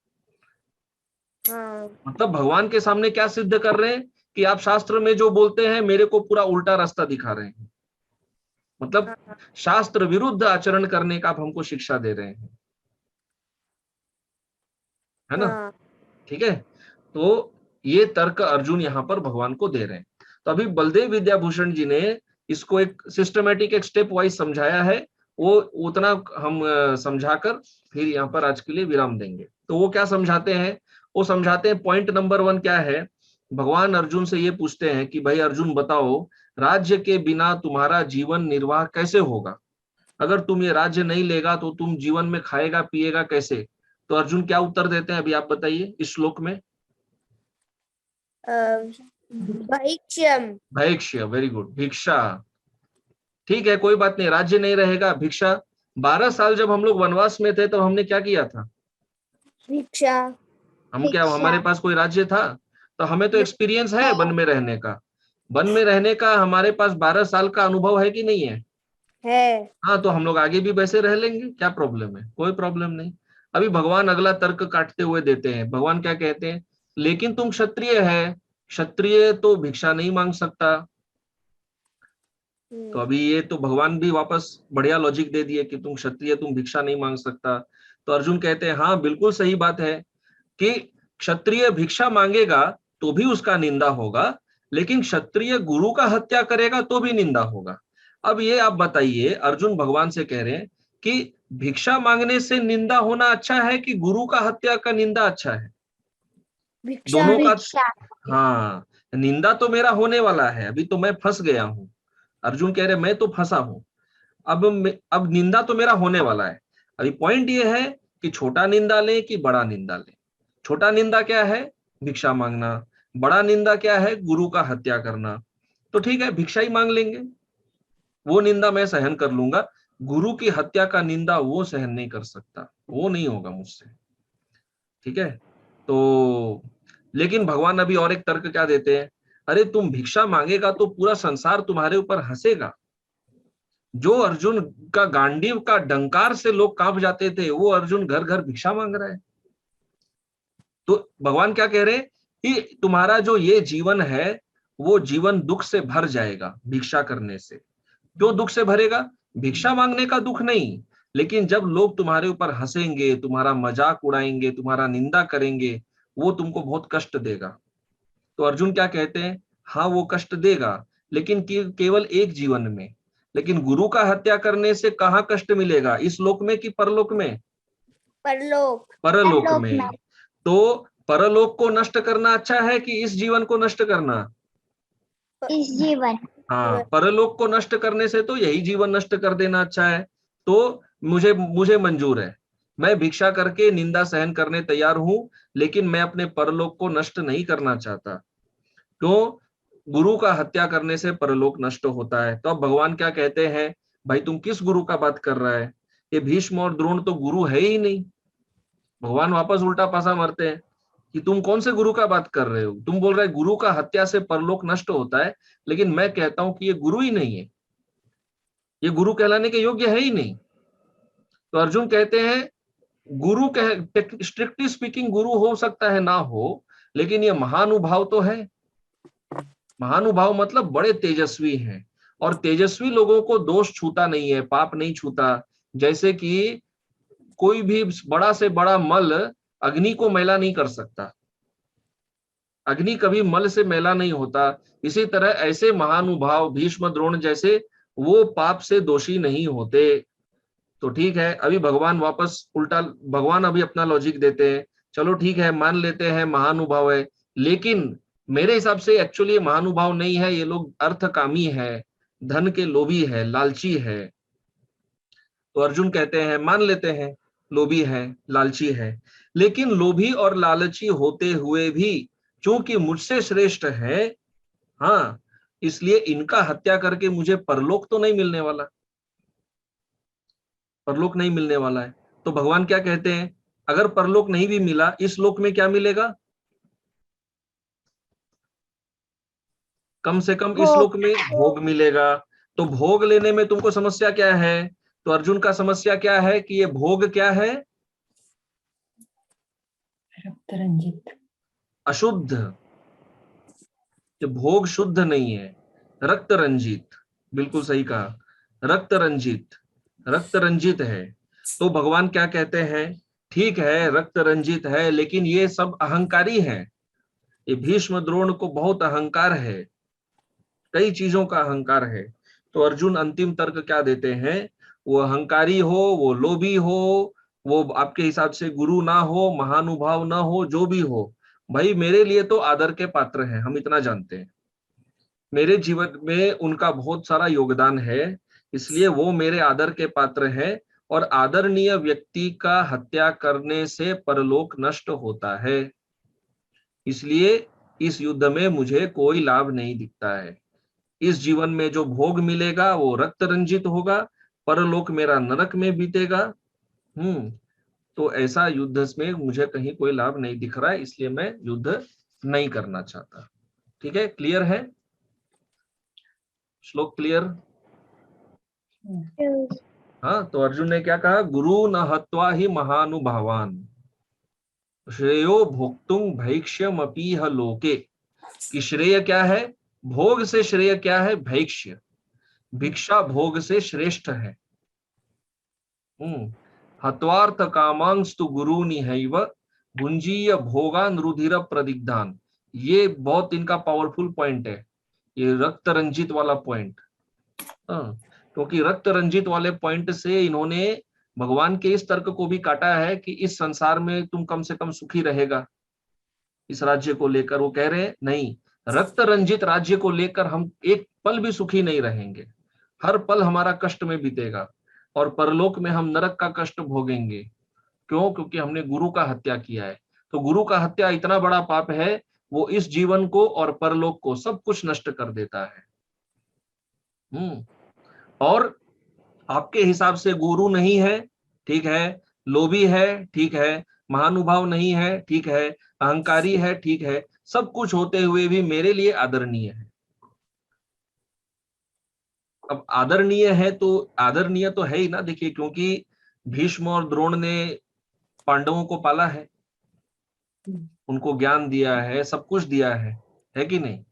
हाँ। मतलब भगवान के सामने क्या सिद्ध कर रहे हैं कि आप शास्त्र में जो बोलते हैं मेरे को पूरा उल्टा रास्ता दिखा रहे हैं। मतलब शास्त्र विरुद्ध आचरण करने का आप हमको शिक्षा दे रहे हैं। है ना? हाँ। ठीक है, तो ये तर्क अर्जुन यहाँ पर भगवान को दे रहे हैं। तो अभी बलदेव विद्याभूषण जी ने इसको एक सिस्टमेटिक, एक स्टेप वाइज समझाया है। वो उतना हम समझाकर फिर यहाँ पर आज के लिए विराम देंगे। तो वो क्या समझाते हैं? वो समझाते हैं, पॉइंट नंबर 1 क्या है? भगवान अर्जुन से ये पूछते हैं कि भाई अर्जुन बताओ, राज्य के बिना तुम्हारा जीवन निर्वाह कैसे होगा? अगर तुम ये राज्य नहीं लेगा तो तुम जीवन में खाएगा पिएगा कैसे? तो अर्जुन क्या उत्तर देते हैं, अभी आप बताइए इस श्लोक में। भैक्ष्यम। भैक्ष्य, वेरी गुड, भिक्षा। ठीक है, कोई बात नहीं, राज्य नहीं रहेगा, भिक्षा। 12 साल जब हम लोग वनवास में थे तो हमने क्या किया था? भिक्षा। हम क्या, भिक्षा। हमारे पास कोई राज्य था? तो हमें तो एक्सपीरियंस है वन में रहने का। वन में रहने का हमारे पास 12 साल का अनुभव है कि नहीं है? है। हाँ, तो हम लोग आगे भी वैसे रह लेंगे, क्या प्रॉब्लम है? कोई प्रॉब्लम नहीं। अभी भगवान अगला तर्क काटते हुए देते हैं। भगवान क्या कहते हैं? लेकिन तुम क्षत्रिय है, क्षत्रिय तो भिक्षा नहीं मांग सकता। तो अभी ये तो भगवान भी वापस बढ़िया लॉजिक दे दिए कि तुम क्षत्रिय, तुम भिक्षा नहीं मांग सकता। तो अर्जुन कहते हैं हाँ बिल्कुल सही बात है कि क्षत्रिय भिक्षा मांगेगा तो भी उसका निंदा होगा, लेकिन क्षत्रिय गुरु का हत्या करेगा तो भी निंदा होगा। अब ये आप बताइए, अर्जुन भगवान से कह रहे हैं कि भिक्षा मांगने से निंदा होना अच्छा है कि गुरु का हत्या का निंदा अच्छा है? भिक्षा। दोनों का। भिक्षा। हाँ, निंदा तो मेरा होने वाला है, अभी तो मैं फंस गया हूं। अर्जुन कह रहे मैं तो फंसा हूं। अब निंदा तो मेरा होने वाला है। अभी पॉइंट ये है कि छोटा निंदा ले कि बड़ा निंदा ले। छोटा निंदा क्या है? भिक्षा मांगना। बड़ा निंदा क्या है? गुरु का हत्या करना। तो ठीक है, भिक्षा ही मांग लेंगे, वो निंदा मैं सहन कर लूंगा। गुरु की हत्या का निंदा वो सहन नहीं कर सकता, वो नहीं होगा मुझसे। ठीक है, तो लेकिन भगवान अभी और एक तर्क क्या देते हैं? अरे तुम भिक्षा मांगेगा तो पूरा संसार तुम्हारे ऊपर हंसेगा। जो अर्जुन का गांडीव का डंकार से लोग कांप जाते थे, वो अर्जुन घर घर भिक्षा मांग रहा है। तो भगवान क्या कह रहे हैं कि तुम्हारा जो ये जीवन है वो जीवन दुख से भर जाएगा भिक्षा करने से। क्यों दुख से भरेगा? भिक्षा मांगने का दुख नहीं, लेकिन जब लोग तुम्हारे ऊपर हंसेंगे, तुम्हारा मजाक उड़ाएंगे, तुम्हारा निंदा करेंगे, वो तुमको बहुत कष्ट देगा। तो अर्जुन क्या कहते हैं? हाँ वो कष्ट देगा, लेकिन केवल एक जीवन में। लेकिन गुरु का हत्या करने से कहाँ कष्ट मिलेगा, इस लोक में कि परलोक में? परलोक। परलोक परलोक में। में। तो परलोक को नष्ट करना अच्छा है कि इस जीवन को नष्ट करना? इस जीवन। हाँ, परलोक को नष्ट करने से तो यही जीवन नष्ट कर देना अच्छा है। तो मुझे मुझे मंजूर है, मैं भिक्षा करके निंदा सहन करने तैयार हूं, लेकिन मैं अपने परलोक को नष्ट नहीं करना चाहता। क्यों? गुरु का हत्या करने से परलोक नष्ट होता है। तो अब भगवान क्या कहते हैं? भाई तुम किस गुरु का बात कर रहा है? ये भीष्म और द्रोण तो गुरु है ही नहीं। भगवान वापस उल्टा पासा मारते हैं कि तुम कौन से गुरु का बात कर रहे हो? तुम बोल रहे गुरु का हत्या से परलोक नष्ट होता है, लेकिन मैं कहता हूं कि ये गुरु ही नहीं है, ये गुरु कहलाने के योग्य है ही नहीं। तो अर्जुन कहते हैं गुरु कह, स्ट्रिक्टली स्पीकिंग गुरु हो सकता है ना हो, लेकिन ये महानुभाव तो है। महानुभाव मतलब बड़े तेजस्वी हैं, और तेजस्वी लोगों को दोष छूता नहीं है, पाप नहीं छूता। जैसे कि कोई भी बड़ा से बड़ा मल अग्नि को मैला नहीं कर सकता, अग्नि कभी मल से मैला नहीं होता। इसी तरह ऐसे महानुभाव भीष्म द्रोण जैसे, वो पाप से दोषी नहीं होते। तो ठीक है, अभी भगवान वापस उल्टा, भगवान अभी अपना लॉजिक देते हैं। चलो ठीक है, मान लेते हैं महानुभाव है, लेकिन मेरे हिसाब से एक्चुअली महानुभाव नहीं है, ये लोग अर्थकामी है, धन के लोभी है, लालची है। तो अर्जुन कहते हैं मान लेते हैं लोभी है, लालची है, लेकिन लोभी और लालची होते हुए भी क्योंकि मुझसे श्रेष्ठ है, हाँ, इसलिए इनका हत्या करके मुझे परलोक तो नहीं मिलने वाला, परलोक नहीं मिलने वाला है। तो भगवान क्या कहते हैं? अगर परलोक नहीं भी मिला, इस लोक में क्या मिलेगा? कम से कम इस भोग। लोक में भोग मिलेगा। तो भोग लेने में तुमको समस्या क्या है? तो अर्जुन का समस्या क्या है कि ये भोग क्या है? रक्त रंजित। अशुद्ध। ये भोग शुद्ध नहीं है, रक्त रंजित। बिल्कुल सही कहा, रक्त रंजित, रक्त रंजित है। तो भगवान क्या कहते हैं ठीक है, रक्त रंजित है, लेकिन ये सब अहंकारी हैं। ये भीष्म द्रोण को बहुत अहंकार है, कई चीजों का अहंकार है। तो अर्जुन अंतिम तर्क क्या देते हैं, वो अहंकारी हो, वो लोभी हो, वो आपके हिसाब से गुरु ना हो, महानुभाव ना हो, जो भी हो, भाई मेरे लिए तो आदर के पात्र हैं, हम इतना जानते हैं। मेरे जीवन में उनका बहुत सारा योगदान है, इसलिए वो मेरे आदर के पात्र हैं। और आदरणीय व्यक्ति का हत्या करने से परलोक नष्ट होता है, इसलिए इस युद्ध में मुझे कोई लाभ नहीं दिखता है। इस जीवन में जो भोग मिलेगा वो रक्त रंजित होगा, परलोक मेरा नरक में बीतेगा। तो ऐसा युद्ध में मुझे कहीं कोई लाभ नहीं दिख रहा है, इसलिए मैं युद्ध नहीं करना चाहता। ठीक है, क्लियर है? श्लोक क्लियर? हाँ, तो अर्जुन ने क्या कहा, गुरु न हत्वा ही महानुभावान श्रेयो भोक्तुम भैक्ष्यमपीह लोके। कि श्रेय क्या है, भोग से श्रेय क्या है, भैक्ष्य, भिक्षा भोग से श्रेष्ठ है। हत्वार्थ कामांस्तु गुरुनि हैव भुंजीय भोगान रुधिर प्रदिग्धान। ये बहुत इनका पावरफुल पॉइंट है, ये रक्त रंजित वाला पॉइंट। क्योंकि रक्त रंजित वाले पॉइंट से इन्होंने भगवान के इस तर्क को भी काटा है कि इस संसार में तुम कम से कम सुखी रहेगा इस राज्य को लेकर। वो कह रहे हैं नहीं, रक्त रंजित राज्य को लेकर हम एक पल भी सुखी नहीं रहेंगे, हर पल हमारा कष्ट में बीतेगा और परलोक में हम नरक का कष्ट भोगेंगे। क्यों? क्योंकि हमने गुरु का हत्या किया है। तो गुरु का हत्या इतना बड़ा पाप है, वो इस जीवन को और परलोक को सब कुछ नष्ट कर देता है। और आपके हिसाब से गुरु नहीं है, ठीक है, लोभी है, ठीक है, महानुभाव नहीं है, ठीक है, अहंकारी है, ठीक है, सब कुछ होते हुए भी मेरे लिए आदरणीय है। अब आदरणीय तो है ही ना। देखिए, क्योंकि भीष्म और द्रोण ने पांडवों को पाला है, उनको ज्ञान दिया है, सब कुछ दिया है कि नहीं?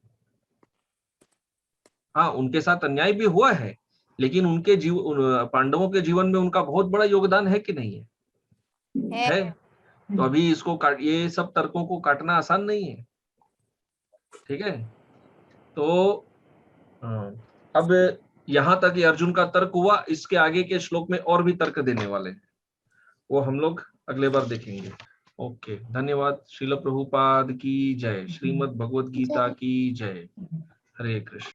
हाँ, उनके साथ अन्याय भी हुआ है, लेकिन उनके पांडवों के जीवन में उनका बहुत बड़ा योगदान है कि नहीं है? तो अभी इसको ये सब तर्कों को काटना आसान नहीं है। ठीक है, तो अब यहां तक ये अर्जुन का तर्क हुआ। इसके आगे के श्लोक में और भी तर्क देने वाले हैं, वो हम लोग अगले बार देखेंगे। ओके, धन्यवाद। श्रील प्रभुपाद की जय, श्रीमद् भगवद गीता की जय। हरे कृष्ण।